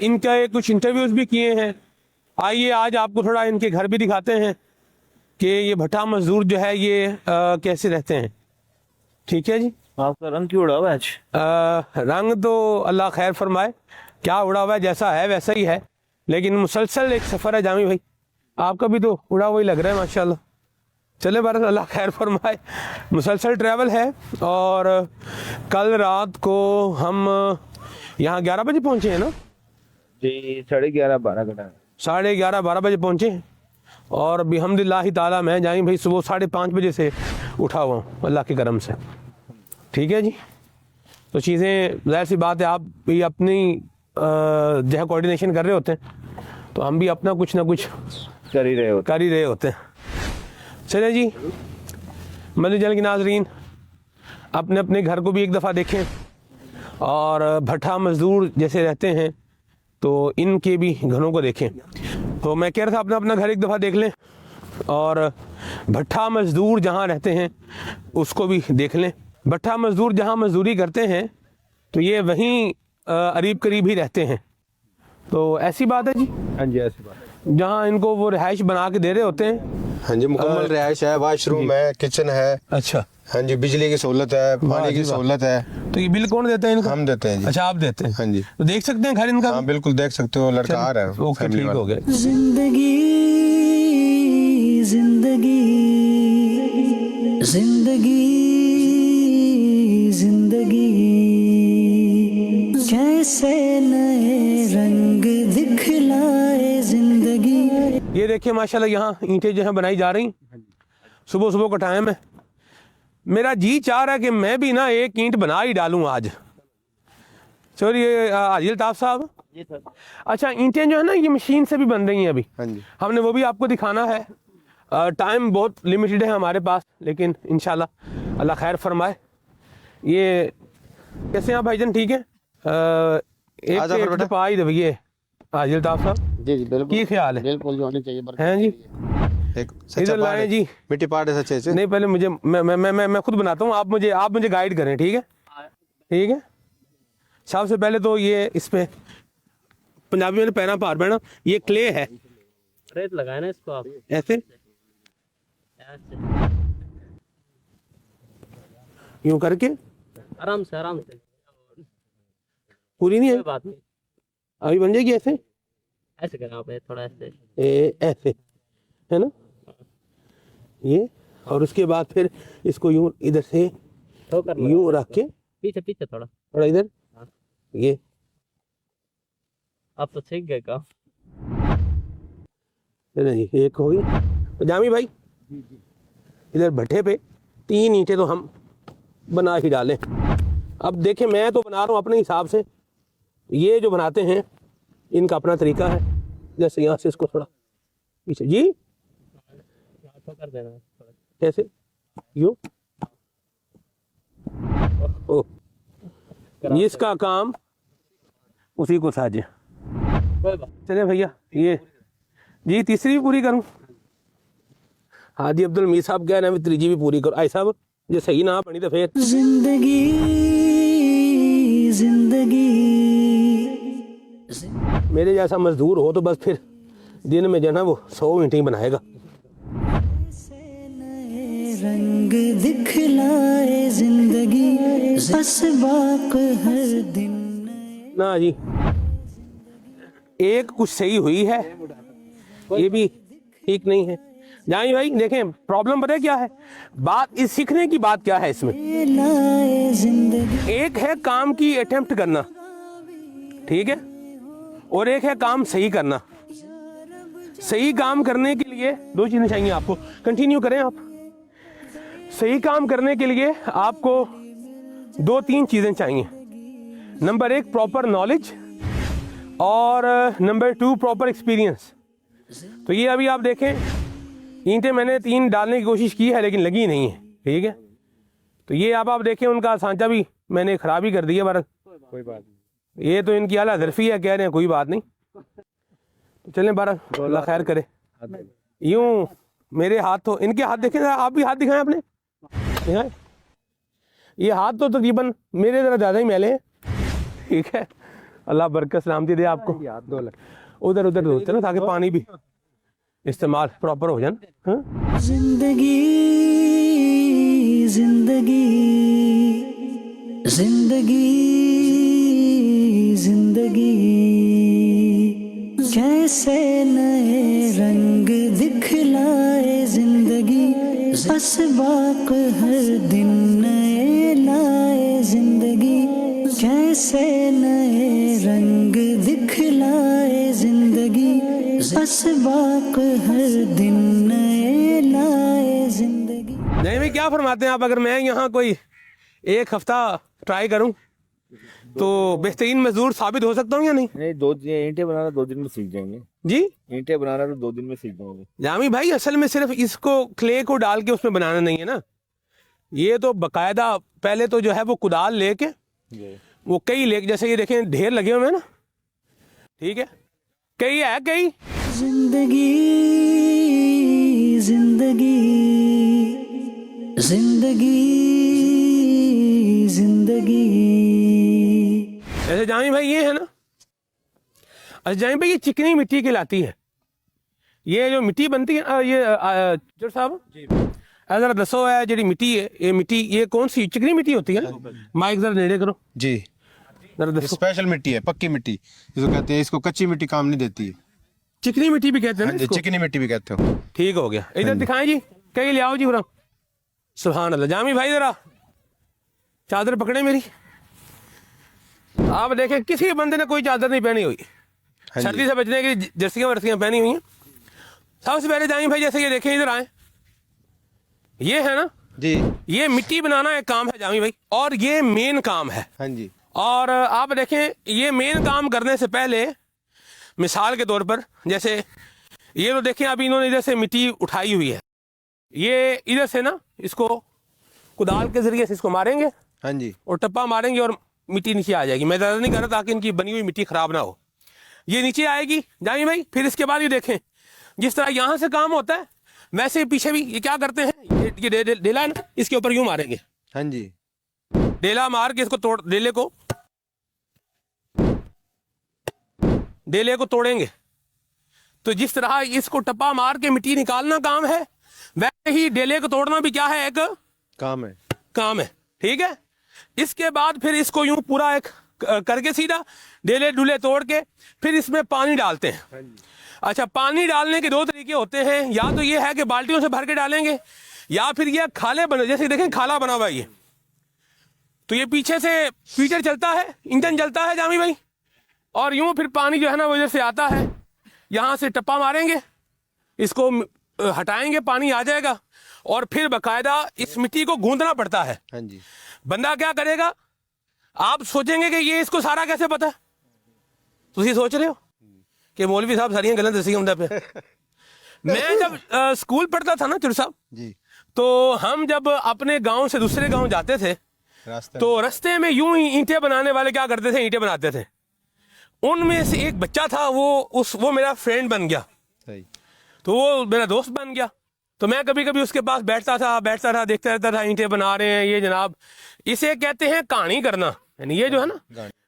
B: इनके कुछ इंटरव्यूज भी किए हैं। आइए आज आपको थोड़ा इनके घर भी दिखाते हैं कि ये भट्टा मजदूर जो है ये कैसे रहते हैं। ठीक है जी।
C: आपका रंग क्यों उड़ा हुआ है आज?
B: रंग तो अल्लाह खैर फरमाए, क्या उड़ा हुआ है, जैसा है वैसा ही है, लेकिन मुसलसल एक सफ़र है जामी भाई। आपका भी तो उड़ा हुआ ही लग रहा है माशाल्लाह। चले बरस, अल्लाह खैर फरमाए। मुसलसल ट्रैवल है और कल रात को हम यहाँ 11 बजे पहुँचे हैं ना
C: जी, 11:30-12 का टाइम।
B: 11:30-12 बजे पहुँचे हैं और बिहम्दिल्लाहि ताला मैं जाएँ भाई सुबह 5:30 बजे से उठा हुआ हूँ अल्लाह के करम से। ठीक है जी। तो चीज़ें ज़ाहिर सी बात है, आप भी अपनी जो है कोऑर्डिनेशन कर रहे होते हैं, तो हम भी अपना कुछ ना कुछ
C: कर ही रहे
B: होते हैं। चले जी, मदनी जल के नाज़रीन, अपने अपने घर को भी एक दफ़ा देखें और भट्टा मजदूर जैसे रहते हैं तो इनके भी घरों को देखें। तो मैं कह रहा था अपना अपना घर एक दफ़ा देख लें और भट्टा मजदूर जहाँ रहते हैं उसको भी देख लें। भट्टा मजदूर जहाँ मजदूरी करते हैं तो ये वहीं करीब करीब ही रहते हैं। तो ऐसी बात है जी?
C: हाँ जी, ऐसी बात है।
B: जहाँ इनको वो रिहाइश बना के दे रहे होते हैं।
H: हाँ जी, मुकम्मल रिहाइश है, वाशरूम है, किचन है।
B: अच्छा।
H: हाँ जी, बिजली की सहूलत है, पानी की सहूलत है।
B: तो ये बिल कौन देता है इनका?
H: हम देते हैं जी।
B: अच्छा, आप देते हैं?
H: हाँ जी।
B: तो देख सकते हैं घर इनका?
H: हाँ बिल्कुल देख सकते हो, लड़का आ रहा है।
B: ओके, ठीक हो गया।
A: जिंदगी जिंदगी जिंदगी जिंदगी कैसे नए रंग दिखलाए जिंदगी।
B: ये देखिए माशाल्लाह यहाँ ईंटें जो है बनाई जा रही। सुबह सुबह का टाइम है, मेरा जी चाह रहा है कि मैं भी ना एक ईंट बना ही डालूं आज। चलिए आदिल ताब साहब, अच्छा ईंटें जो है ना ये मशीन से भी बन रही हैं अभी।
H: हाँ जी।
B: हमने वो भी आपको दिखाना है टाइम बहुत लिमिटेड है हमारे पास, लेकिन इंशाल्लाह अल्लाह खैर फरमाए। ये कैसे हैं आप भाईजान, ठीक है? एक दफा ही दबिए आजिल ताफ साहब
I: जी जी बिल्कुल
B: की ख्याल है,
I: बिल्कुल जो होनी चाहिए
B: हैं जी?
H: एक सच्चा
B: इधर
H: पहाड़
B: लाएं
H: है।
B: जी।
H: मिट्टी पहाड़ है सच्चे से।
B: नहीं पहले मुझे मैं खुद बनाता हूँ, आप मुझे गाइड करें, ठीक है? ठीक है। सबसे पहले तो ये इस पे पंजाबी में पैना पार बैना, ये क्ले है,
F: रेत लगाए ना इसको आप
B: ऐसे यूं करके
F: आराम से
B: पूरी नहीं है,
F: कोई बात नहीं,
B: अभी बन जाएगी ऐसे।
F: ऐसे करें आप, थोड़ा ऐसे
B: ऐसे है ना ये, और उसके बाद फिर इसको यूं इधर से
F: ठोकर
B: यूं रख के
F: पीछे थोड़ा
B: थोड़ा इधर, ये
F: आप तो सीख गए काम।
B: नहीं एक हो गई। जामी भाई इधर भट्ठे पे 3 ईंटें तो हम बना ही डालें। अब देखें मैं तो बना रहा हूँ अपने हिसाब से, ये जो बनाते हैं इनका अपना तरीका है। जैसे यहाँ से इसको थोड़ा पीछे जी
F: ठोकर देना थोड़ा।
B: कैसे यूं, ओ इसका काम उसी को साझे।
F: कोई बात
B: चले भैया ये जी तीसरी भी पूरी करूं? हाजी अब्दुल मीर साहब कह रहे हैं तीसरी भी पूरी करो। आई साहब जे सही ना बनी तो फिर
A: जिंदगी जिंदगी
B: मेरे जैसा मजदूर हो तो बस फिर दिन में जो है वो 100 ईंटें बनाएगा।
A: से नए रंग दिखलाए जिंदगी, बस बाक हर दिन
B: ना जी एक कुछ सही हुई है, ये भी ठीक नहीं है। जानी भाई देखें प्रॉब्लम पता है क्या है, बात इस सीखने की बात क्या है इसमें,
A: लाए जिंदगी।
B: एक है काम की अटेम्प्ट करना, ठीक है, और एक है काम सही करना। सही काम करने के लिए 2 चीजें चाहिए आपको, कंटिन्यू करें आप। सही काम करने के लिए आपको 2-3 चीजें चाहिए। नंबर 1 प्रॉपर नॉलेज और नंबर 2 प्रॉपर एक्सपीरियंस। तो ये अभी आप देखें ईंटें मैंने 3 डालने की कोशिश की है लेकिन लगी नहीं है, ठीक है। तो ये अब आप देखें उनका सांचा भी मैंने खराब ही कर दिया बार।
H: कोई बात नहीं।
B: ये तो इनकी आला हज़रफी है, कह रहे हैं कोई बात नहीं। तो चलें बारह अल्लाह खैर करे। यूं मेरे हाथ तो इनके हाथ देखें, आप भी हाथ दिखाएं अपने। दिखाएं, ये हाथ तो तकरीबन मेरे ज़रा ज़्यादा ही मैले हैं, ठीक है। अल्लाह बरकत सलामती दे आपको। उधर उधर धोते ना ताकि पानी भी इस्तेमाल प्रॉपर हो जाए। हाँ?
A: जिंदगी जिंदगी जिंदगी जिंदगी कैसे नए रंग दिखलाए जिंदगी, बस बाक हर दिन नए लाए जिंदगी। कैसे नए रंग दिखलाए जिंदगी, बस बाक हर दिन नए लाए जिंदगी।
B: नहीं भाई क्या फरमाते हैं आप, अगर मैं यहाँ कोई 1 हफ्ता ट्राई करूँ तो बेहतरीन मजदूर साबित हो सकता हूँ या नहीं?
C: नहीं, 2 ईंटें बनाना 2 दिन में सीख जाएंगे
B: जी
C: ईंटें बनाना तो 2 दिन में सीख जाएंगे।
B: जामी भाई असल में सिर्फ इसको क्ले को डाल के उसमें बनाना नहीं है ना, ये तो बकायदा पहले तो जो है वो कुदाल लेके वो कई लेके, जैसे ये देखें ढेर लगे हुए हैं ना, ठीक है, कई है कई।
A: जिंदगी जिंदगी जिंदगी जिंदगी।
B: ऐसे जामी भाई ये है ना, अच्छा जामी भाई ये चिकनी मिट्टी कहलाती है। ये जो मिट्टी बनती है ये जट साहब जरा दसो है जी मिट्टी है, ये मिट्टी ये कौन सी चिकनी मिट्टी होती है ना? माइक जरा नेड़े करो
H: जी।
B: जरा दसो।
H: स्पेशल मिट्टी है, पक्की मिट्टी जिसको कहते हैं। इसको कच्ची मिट्टी काम नहीं देती है।
B: चिकनी मिट्टी भी कहते हैं ना इसको?
H: चिकनी मिट्टी भी कहते हो।
B: ठीक हो गया। इधर दिखाएं जी, कहीं ले आओ जी पूरा। सुभान अल्लाह। जामी भाई जरा चादर पकड़े मेरी। आप देखें किसी बंदे ने कोई चादर नहीं पहनी हुई, सर्दी से बचने के लिए जर्सियां वर्सियां पहनी हुई हैं। सबसे पहले जामी भाई जैसे ये देखें, इधर आए, ये है ना
H: जी,
B: ये मिट्टी बनाना एक काम है जामी भाई, और ये मेन काम है।
H: हाँ जी।
B: और आप देखें ये मेन काम करने से पहले मिसाल के तौर पर जैसे ये तो देखें अभी इन्होंने इधर से मिट्टी उठाई हुई है, ये इधर से ना इसको कुदाल के जरिए से इसको मारेंगे
H: हाँ जी।
B: और टप्पा मारेंगे और मिट्टी नीचे आ जाएगी। मैं ज़्यादा नहीं कर रहा ताकि इनकी बनी हुई मिट्टी खराब ना हो। ये नीचे आएगी जामी भाई। फिर इसके बाद ये देखें जिस तरह यहाँ से काम होता है वैसे पीछे भी ये क्या करते हैं, ये डेला है ना, इसके ऊपर यूं मारेंगे।
H: हाँ जी।
B: डेला मार के इसको तोड़, डेले को तोड़ेंगे। तो जिस तरह इसको टप्पा मार के मिट्टी निकालना काम है, वैसे ही डेले को तोड़ना भी क्या है, एक काम है। ठीक है। इसके बाद फिर इसको यूं पूरा एक करके सीधा डेले डुले तोड़ के फिर इसमें पानी डालते हैं। अच्छा, पानी डालने के दो तरीके होते हैं, या तो ये है कि बाल्टियों से भर के डालेंगे, या फिर ये खाले बने, जैसे देखें खाला बना हुआ ये, तो ये पीछे से फीचर चलता है, इंजन चलता है जामी भाई, और यूं फिर पानी जो है ना वो इधर से आता है, यहाँ से टप्पा मारेंगे, इसको हटाएंगे, पानी आ जाएगा, और फिर बकायदा इस मिट्टी को गूंदना पड़ता है।
H: हाँ जी।
B: बंदा क्या करेगा, आप सोचेंगे कि ये इसको सारा कैसे पता है, तुम सोच रहे हो कि मौलवी साहब सारी गलत दसी होंगे पे। मैं जब स्कूल पढ़ता था ना चुर साहब
H: जी,
B: तो हम जब अपने गांव से दूसरे गांव जाते थे तो रास्ते में यूं ही ईंटें बनाने वाले क्या करते थे, ईंटें बनाते थे। उनमें से एक बच्चा था, वो मेरा फ्रेंड बन गया, तो वो मेरा दोस्त बन गया। तो मैं कभी कभी उसके पास बैठता था, देखता रहता था, ईंटें बना रहे हैं ये जनाब। इसे कहते हैं कहानी करना, यानी ये जो है ना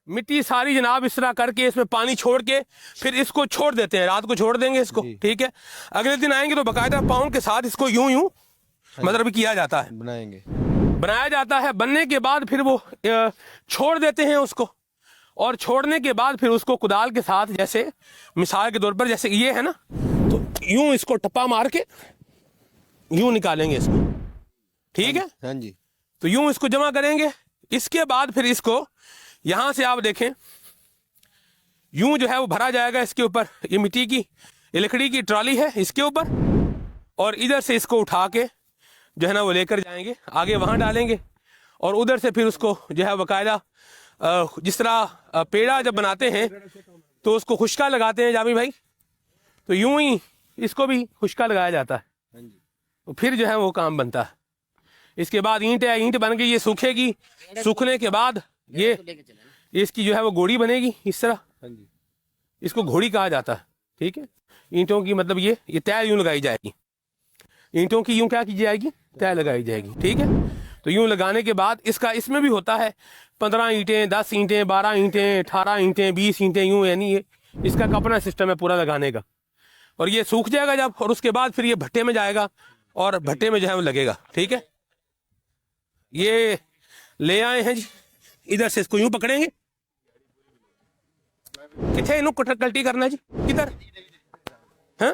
B: मिट्टी सारी जनाब इस तरह करके इसमें पानी छोड़ के फिर इसको छोड़ देते हैं, रात को छोड़ देंगे इसको। ठीक है। अगले दिन आएंगे तो बाकायदा पाउंड के साथ इसको यूं मतलब किया जाता है, बनाया जाता है। बनने के बाद फिर वो छोड़ देते हैं उसको, और छोड़ने के बाद फिर उसको कुदाल के साथ, जैसे मिसाल के तौर पर जैसे ये है ना, तो यूं इसको टप्पा मार के यूं निकालेंगे इसको। ठीक है।
H: हाँ जी।
B: तो यूं इसको जमा करेंगे। इसके बाद फिर इसको यहां से आप देखें यूं जो है वो भरा जाएगा इसके ऊपर, ये मिट्टी की लकड़ी की ट्रॉली है इसके ऊपर, और इधर से इसको उठा के जो है ना वो लेकर जाएंगे, आगे वहां डालेंगे, और उधर से फिर उसको जो है बाकायदा जिस तरह पेड़ा जब बनाते हैं तो उसको खुशका लगाते हैं जामी भाई, तो यूं ही इसको भी खुशका लगाया जाता है, तो फिर जो है वो काम बनता है। इसके बाद ईंट बन गई, ये सूखेगी, सूखने के बाद ये इसकी जो है वो घोड़ी बनेगी इस तरह, इसको घोड़ी कहा जाता है। ठीक है। ईंटों की मतलब ये तय यूं लगाई जाएगी, ईंटों की यूं क्या की जाएगी, तय लगाई जाएगी। ठीक है। तो यूं लगाने के बाद इसमें भी होता है 15 ईंटें, 10 ईंटें, 12 ईंटें, 18 ईंटें, 20 ईंटें, यूं, यानी ये इसका अपना सिस्टम है पूरा लगाने का। और ये सूख जाएगा जब, और उसके बाद फिर ये भट्टे में जाएगा, और भट्टे में जो है वो लगेगा। ठीक है। ये ले आए हैं जी, इधर से इसको यूं पकड़ेंगे, किथे इनू कल्टी करना जी, किधर हैं,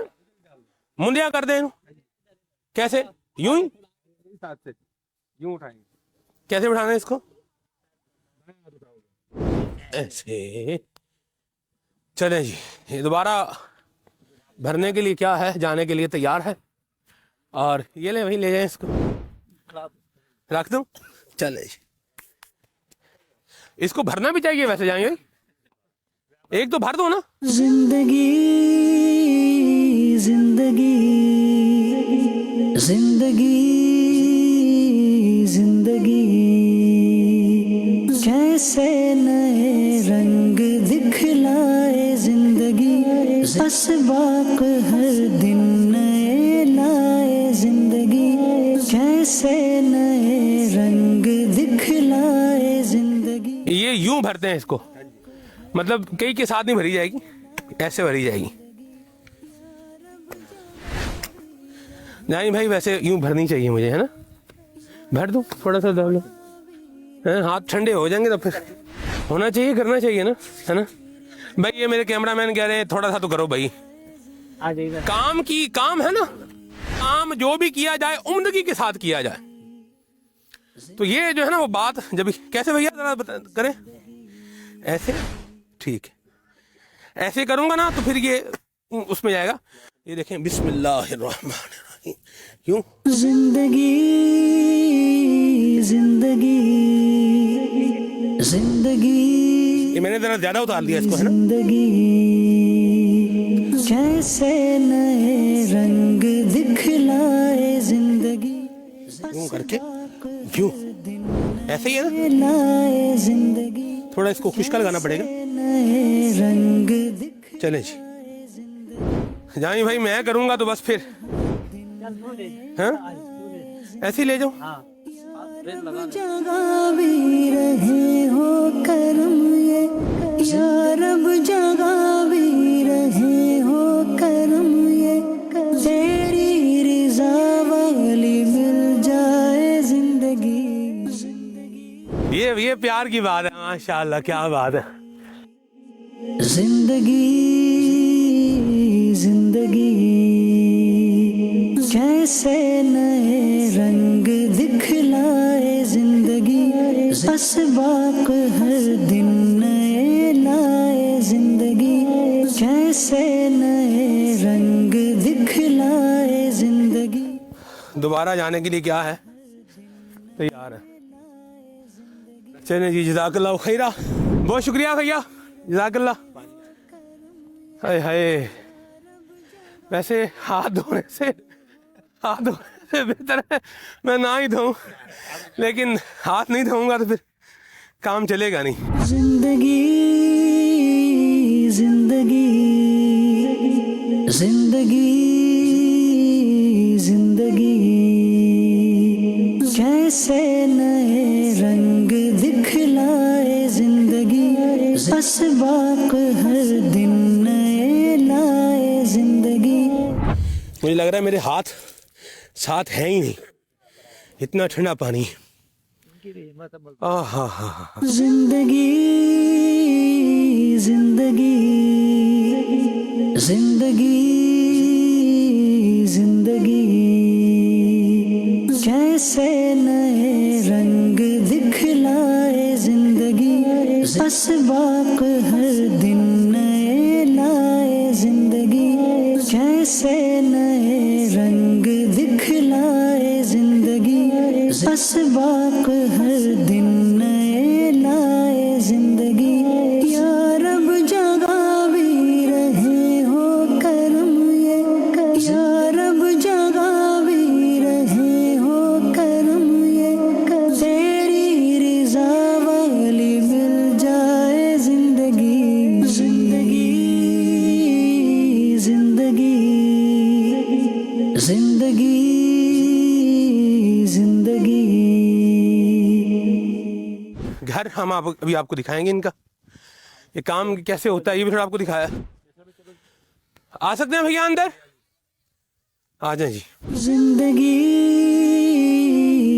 B: मुंडिया कर दे, कैसे, यूं ही यूं उठाएंगे, कैसे उठाना है इसको, ऐसे। चले जी, ये दोबारा भरने के लिए क्या है, जाने के लिए तैयार है, और ये ले वही ले जाए इसको, रख दूं। चले जी, इसको भरना भी चाहिए वैसे, जाएंगे एक तो भर दो ना।
A: जिंदगी जिंदगी जिंदगी जिंदगी कैसे नए रंग दिखलाए जिंदगी, असबाक हर दिन नए लाए जिंदगी, कैसे नए रंग दिखलाए जिंदगी।
B: ये यूं भरते हैं इसको, मतलब कई के साथ नहीं भरी जाएगी, ऐसे भरी जाएगी। नहीं भाई वैसे यूं भरनी चाहिए मुझे, है ना, भर दूं थोड़ा सा डाल लो, हाथ ठंडे हो जाएंगे तो फिर होना चाहिए, करना चाहिए ना, है ना भाई। ये मेरे कैमरामैन कह रहे हैं थोड़ा सा तो करो भाई, काम है ना, काम जो भी किया जाए उम्दगी के साथ किया जाए। तो ये जो है ना वो बात जब कैसे भैया जरा करें, ऐसे, ठीक है, ऐसे करूंगा ना तो फिर ये उसमें जाएगा। ये देखें, बिस्मिल्लाहिर्रहमानिर्रहीम, यूं।
A: जिंदगी जिंदगी जिंदगी,
B: ये मैंने जरा ज्यादा उतार दिया इसको, है ना।
A: जिंदगी जैसे नए रंग दिखलाए जिंदगी
B: यूं करके यूं ऐसे ही है ना,
A: लाए जिंदगी
B: थोड़ा इसको खुशका लगाना पड़ेगा।
A: नए रंग दिख
B: चले जी जानी भाई, मैं करूंगा तो बस फिर हाँ ऐसे ही ले जाओ।
A: जगह भी रहे हो करम ये या रब, जगह भी रहे हो करम ये, तेरी रिजा वाली मिल जाए जिंदगी।
B: ये प्यार की बात है, माशाल्लाह क्या बात है।
A: जिंदगी जिंदगी जैसे नए रंग दिखलाए जिंदगी, असबाक हर दिन नए लाए जिंदगी, जैसे नए रंग दिखलाए जिंदगी।
B: दोबारा जाने के लिए क्या है, तैयार है। चले जी, जज़ाकल्लाह खैरा, बहुत शुक्रिया भैया, जज़ाकल्लाह। हाय हाय, वैसे हाथ धोने से बेहतर है मैं ना ही धोऊं, लेकिन हाथ नहीं धोऊंगा तो फिर काम चलेगा नहीं।
A: जिंदगी जिंदगी जिंदगी जिंदगी जैसे नए रंग दिखलाए जिंदगी, असबाक हर दिन नए लाए जिंदगी।
B: मुझे लग रहा है मेरे हाथ साथ है ही नहीं, इतना ठंडा पानी। हाँ हाँ,
A: जिंदगी जिंदगी जिंदगी जिंदगी जैसे नए रंग दिखलाए जिंदगी, असबाक हर दिन नए लाए जिंदगी, जैसे नए रंग दिखलाए जिंदगी, असबाक हर दिन नए लाए जिंदगी। या रब जगह भी रहे हो करम ये, या रब जगह भी रहे हो करम ये, तेरी रिजा वाली मिल जाए जिंदगी। जिंदगी जिंदगी जिंदगी जिंदगी।
B: घर हम अभी आपको दिखाएंगे इनका, ये काम कैसे होता है ये भी थोड़ा आपको दिखाया। आ सकते हैं भैया अंदर, आ जाए जी।
A: जिंदगी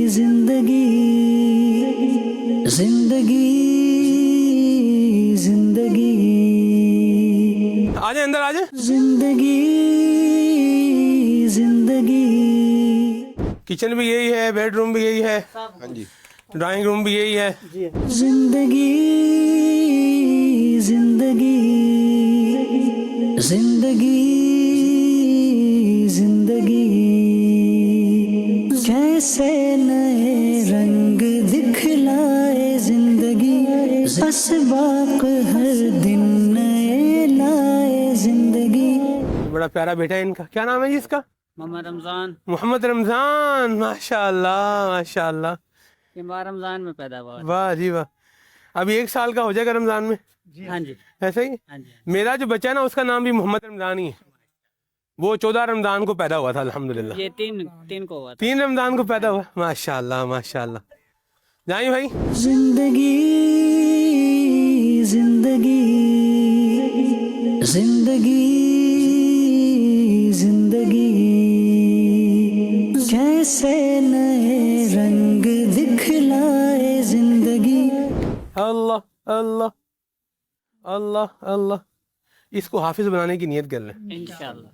A: जिंदगी जिंदगी जिंदगी
B: आ जाए अंदर, आ जाए।
A: जिंदगी जिंदगी
B: किचन भी यही है, बेडरूम भी यही है,
H: हाँ जी,
B: ड्राइंग रूम भी यही है।
A: जिंदगी जिंदगी जिंदगी जिंदगी जैसे नए रंग दिखलाए जिंदगी, असबाक हर दिन नए लाए जिंदगी।
B: बड़ा प्यारा बेटा है इनका, क्या नाम है जी इसका?
F: मोहम्मद रमजान।
B: मोहम्मद रमजान, माशाल्लाह माशाल्लाह।
F: ये माह रमजान में पैदा हुआ।
B: वाह जी वाह, अभी 1 साल का हो जाएगा रमजान में।
F: हाँ जी,
B: ऐसा ही।
F: हाँ जी।
B: मेरा जो बच्चा है ना उसका नाम भी मोहम्मद रमजान ही है, वो 14 रमजान को पैदा हुआ था अल्हम्दुलिल्लाह।
F: ये तीन को हुआ था।
B: 3 रमजान को पैदा हुआ, माशाल्लाह माशाल्लाह। जाइए भाई।
A: जिंदगी जिंदगी जिंदगी जिंदगी जैसे नए रंग दिखलाए जिंदगी।
B: अल्लाह अल्लाह अल्लाह अल्लाह, इसको हाफिज बनाने की नियत कर लें
F: इंशाल्लाह।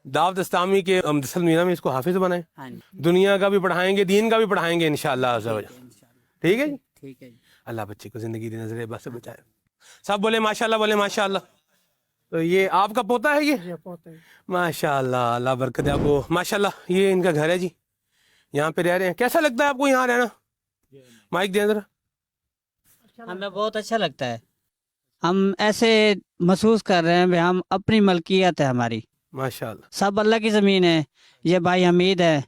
B: दावत इस्लामी के अमदसल मीना में इसको हाफिज बनाएं,
F: हाँ जी,
B: दुनिया का भी पढ़ाएंगे, दीन का भी पढ़ाएंगे इंशाअल्लाह अज़्ज़ा वजल। ठीक है जी,
F: ठीक है जी।
B: अल्लाह बच्चे को जिंदगी की नजर बस से बचाए। सब बोले माशाल्लाह, बोले माशाल्लाह। तो ये आपका पोता है, ये माशाल्लाह, अल्लाह बरकत है आपको माशाल्लाह। ये इनका घर है जी, यहाँ पे रह रहे हैं। कैसा लगता है आपको यहाँ रहना? माइक दे जरा।
F: हमें बहुत अच्छा लगता है।
I: हम ऐसे महसूस कर रहे हैं भाई हम अपनी मलकियत है हमारी,
B: माशाल्लाह।
I: सब अल्लाह की ज़मीन है। ये भाई हमीद है,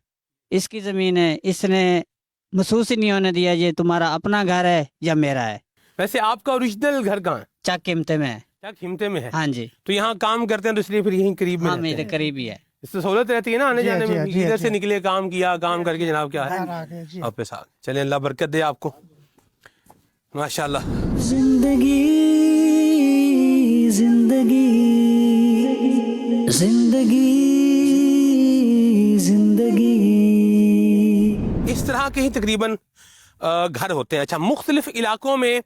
I: इसकी ज़मीन है, इसने महसूस ही नहीं होने दिया ये तुम्हारा अपना घर है या मेरा है।
B: वैसे आपका ओरिजिनल घर कहाँ है?
I: चक कीमते में है।
B: क्या खिमते में है?
I: हाँ जी,
B: तो यहाँ काम करते हैं तो इसलिए फिर यहीं करीब में
I: हाँ
B: रहते
I: मेरे
B: हैं।
I: करीब ही है।
B: इससे सहूलत रहती है ना आने जाने में। इधर से निकले, काम किया, काम करके जनाब क्या है वापस आ गए। चलें, अल्लाह बरकत दे आपको, माशाल्लाह।
A: जिंदगी जिंदगी जिंदगी जिंदगी।
B: इस तरह के ही तकरीबन घर होते हैं। अच्छा, मुख्तलिफ इलाकों में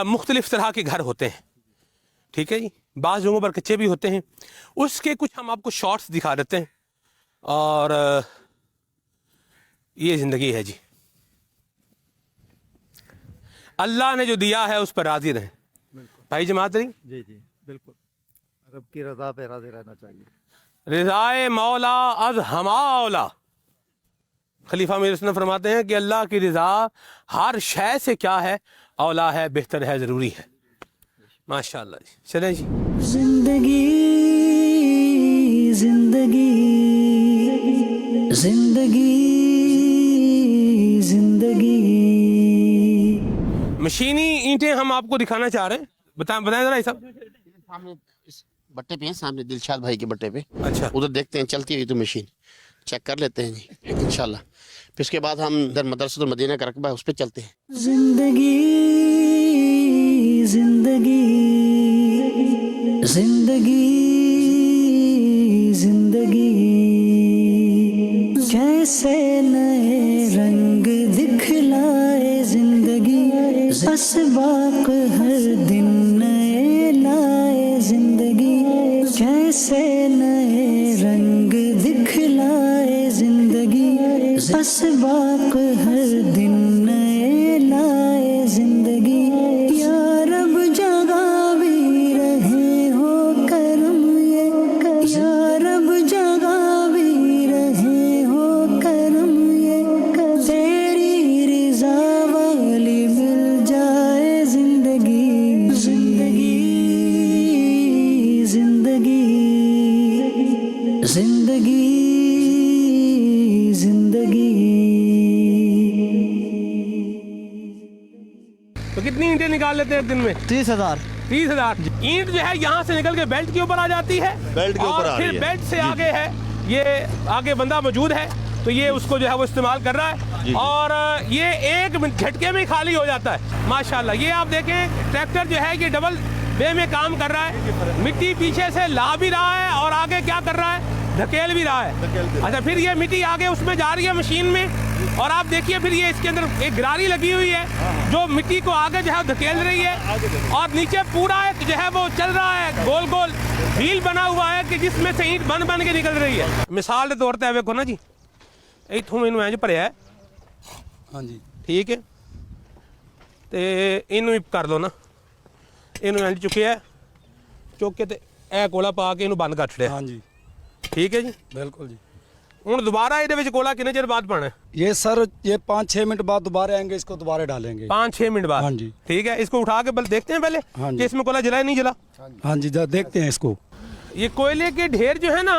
B: मुख्तलिफ तरह के घर होते हैं, ठीक है जी। बाज़ जगहों पर कच्चे भी होते हैं। उसके कुछ हम आपको शॉर्ट्स दिखा देते हैं। और ये ज़िंदगी है जी, अल्लाह ने जो दिया है उस पर राज़ी रहें। भाई जमात रही
D: जी जी बिल्कुल, रब की रजा पे राजी रहना चाहिए।
B: रिज़ाए मौला अज हमाओला। खलीफा मेरे सुन्नत फरमाते हैं कि अल्लाह की रज़ा हर शय से क्या है, औला है, बेहतर है, ज़रूरी है। माशाअल्लाह जी। चलें जी।
A: जिंदगी जिंदगी जिंदगी जिंदगी।
B: मशीनी ईंटें हम आपको दिखाना चाह रहे हैं। बताएं जरा सब।
J: सामने इस बट्टे पे है, सामने दिलशाद भाई के बट्टे पे।
B: अच्छा,
J: उधर देखते हैं चलती हुई तो मशीन चेक कर लेते हैं जी इंशाल्लाह। फिर उसके बाद हम इधर मदरसतुल मदीना का रकबा है उस पर चलते हैं।
A: जिंदगी जिंदगी जिंदगी जिंदगी। कैसे नए रंग दिखलाए जिंदगी, असबाक हर दिन नए लाए जिंदगी। कैसे नए रंग दिखलाए जिंदगी, असबाक हर दिन नए लाए जिंदगी। या रब जगावी रहे हो करम ये, या रब जगावी रहे हो करम ये। तेरी रिजा वाली मिल जाए जिंदगी, जिंदगी जिंदगी जिंदगी जिंदगी।
B: तो कितनी ईंटें निकाल लेते हैं एक दिन में?
I: 30,000।
B: 30,000 ईंट जो है यहाँ से निकल के बेल्ट के ऊपर आ जाती है।
E: बेल्ट के ऊपर
B: और
E: आ
B: फिर
E: रही है।
B: बेल्ट से आगे है, ये आगे बंदा मौजूद है, तो ये उसको जो है वो इस्तेमाल कर रहा है। और ये एक झटके में खाली हो जाता है माशाल्लाह। ये आप देखें, ट्रैक्टर जो है ये डबल वे में काम कर रहा है। मिट्टी पीछे से ला भी रहा है और आगे क्या कर रहा है, धकेल भी रहा है। अच्छा, फिर ये मिट्टी आगे उसमें जा रही है मशीन में, और आप देखिए फिर ये इसके अंदर एक गरारी लगी हुई है जो मिट्टी को आगे जो है धकेल रही है। और नीचे पूरा एक जो है वो चल रहा है, गोल गोल व्हील बना हुआ है कि जिसमें से ईंट बन बन के निकल रही है। मिसाल के तौर पर देखो ना जी, इथों मैनू इंज भरिया है,
H: हाँ जी,
B: ठीक है, तो इनू ही कर लो ना, इनू इंज चुकिया, चुक के ते ए कोला पा के इनू बंद कर छड़िया।
H: हाँ जी,
B: ठीक है जी।
H: बिल्कुल जी।
B: ਹੁਣ ਦੁਬਾਰਾ ਇਹਦੇ ਵਿੱਚ ਕੋਲਾ ਕਿੰਨੇ ਚਿਰ ਬਾਅਦ ਪਾਣਾ ਹੈ?
H: ये सर ये 5-6 मिनट बाद दोबारा आएंगे, इसको दोबारा डालेंगे।
B: 5-6 मिनट बाद?
H: हाँ जी।
B: ठीक है, इसको उठा के बल देखते हैं पहले
H: हाँ जी।
B: कि इसमें कोयला जला नहीं जला।
H: हाँ जी, देखते हैं इसको।
B: ये कोयले के ढेर जो है ना,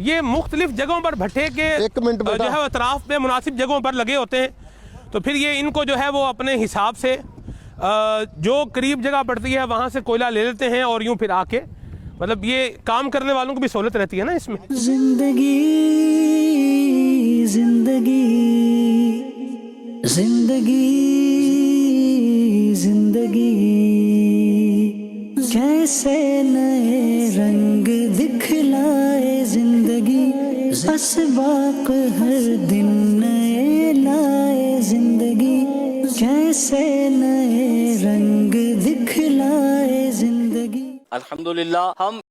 B: ये मुख्तलिफ जगहों पर भट्टे के
J: एक मिनट बेटा।
B: जो है अतराफ में मुनासिब जगहों पर लगे होते हैं। तो फिर ये इनको जो है वो अपने हिसाब से जो करीब जगह पड़ती है वहाँ से कोयला ले लेते हैं, और यूँ फिर आके मतलब ये काम करने वालों को भी सहूलत रहती है ना इसमें।
A: जिंदगी जिंदगी जिंदगी जिंदगी। कैसे नए रंग दिखलाए जिंदगी, असबाक हर दिन नए लाए जिंदगी। कैसे नए रंग दिखलाए जिंदगी।
K: अल्हम्दुलिल्लाह हम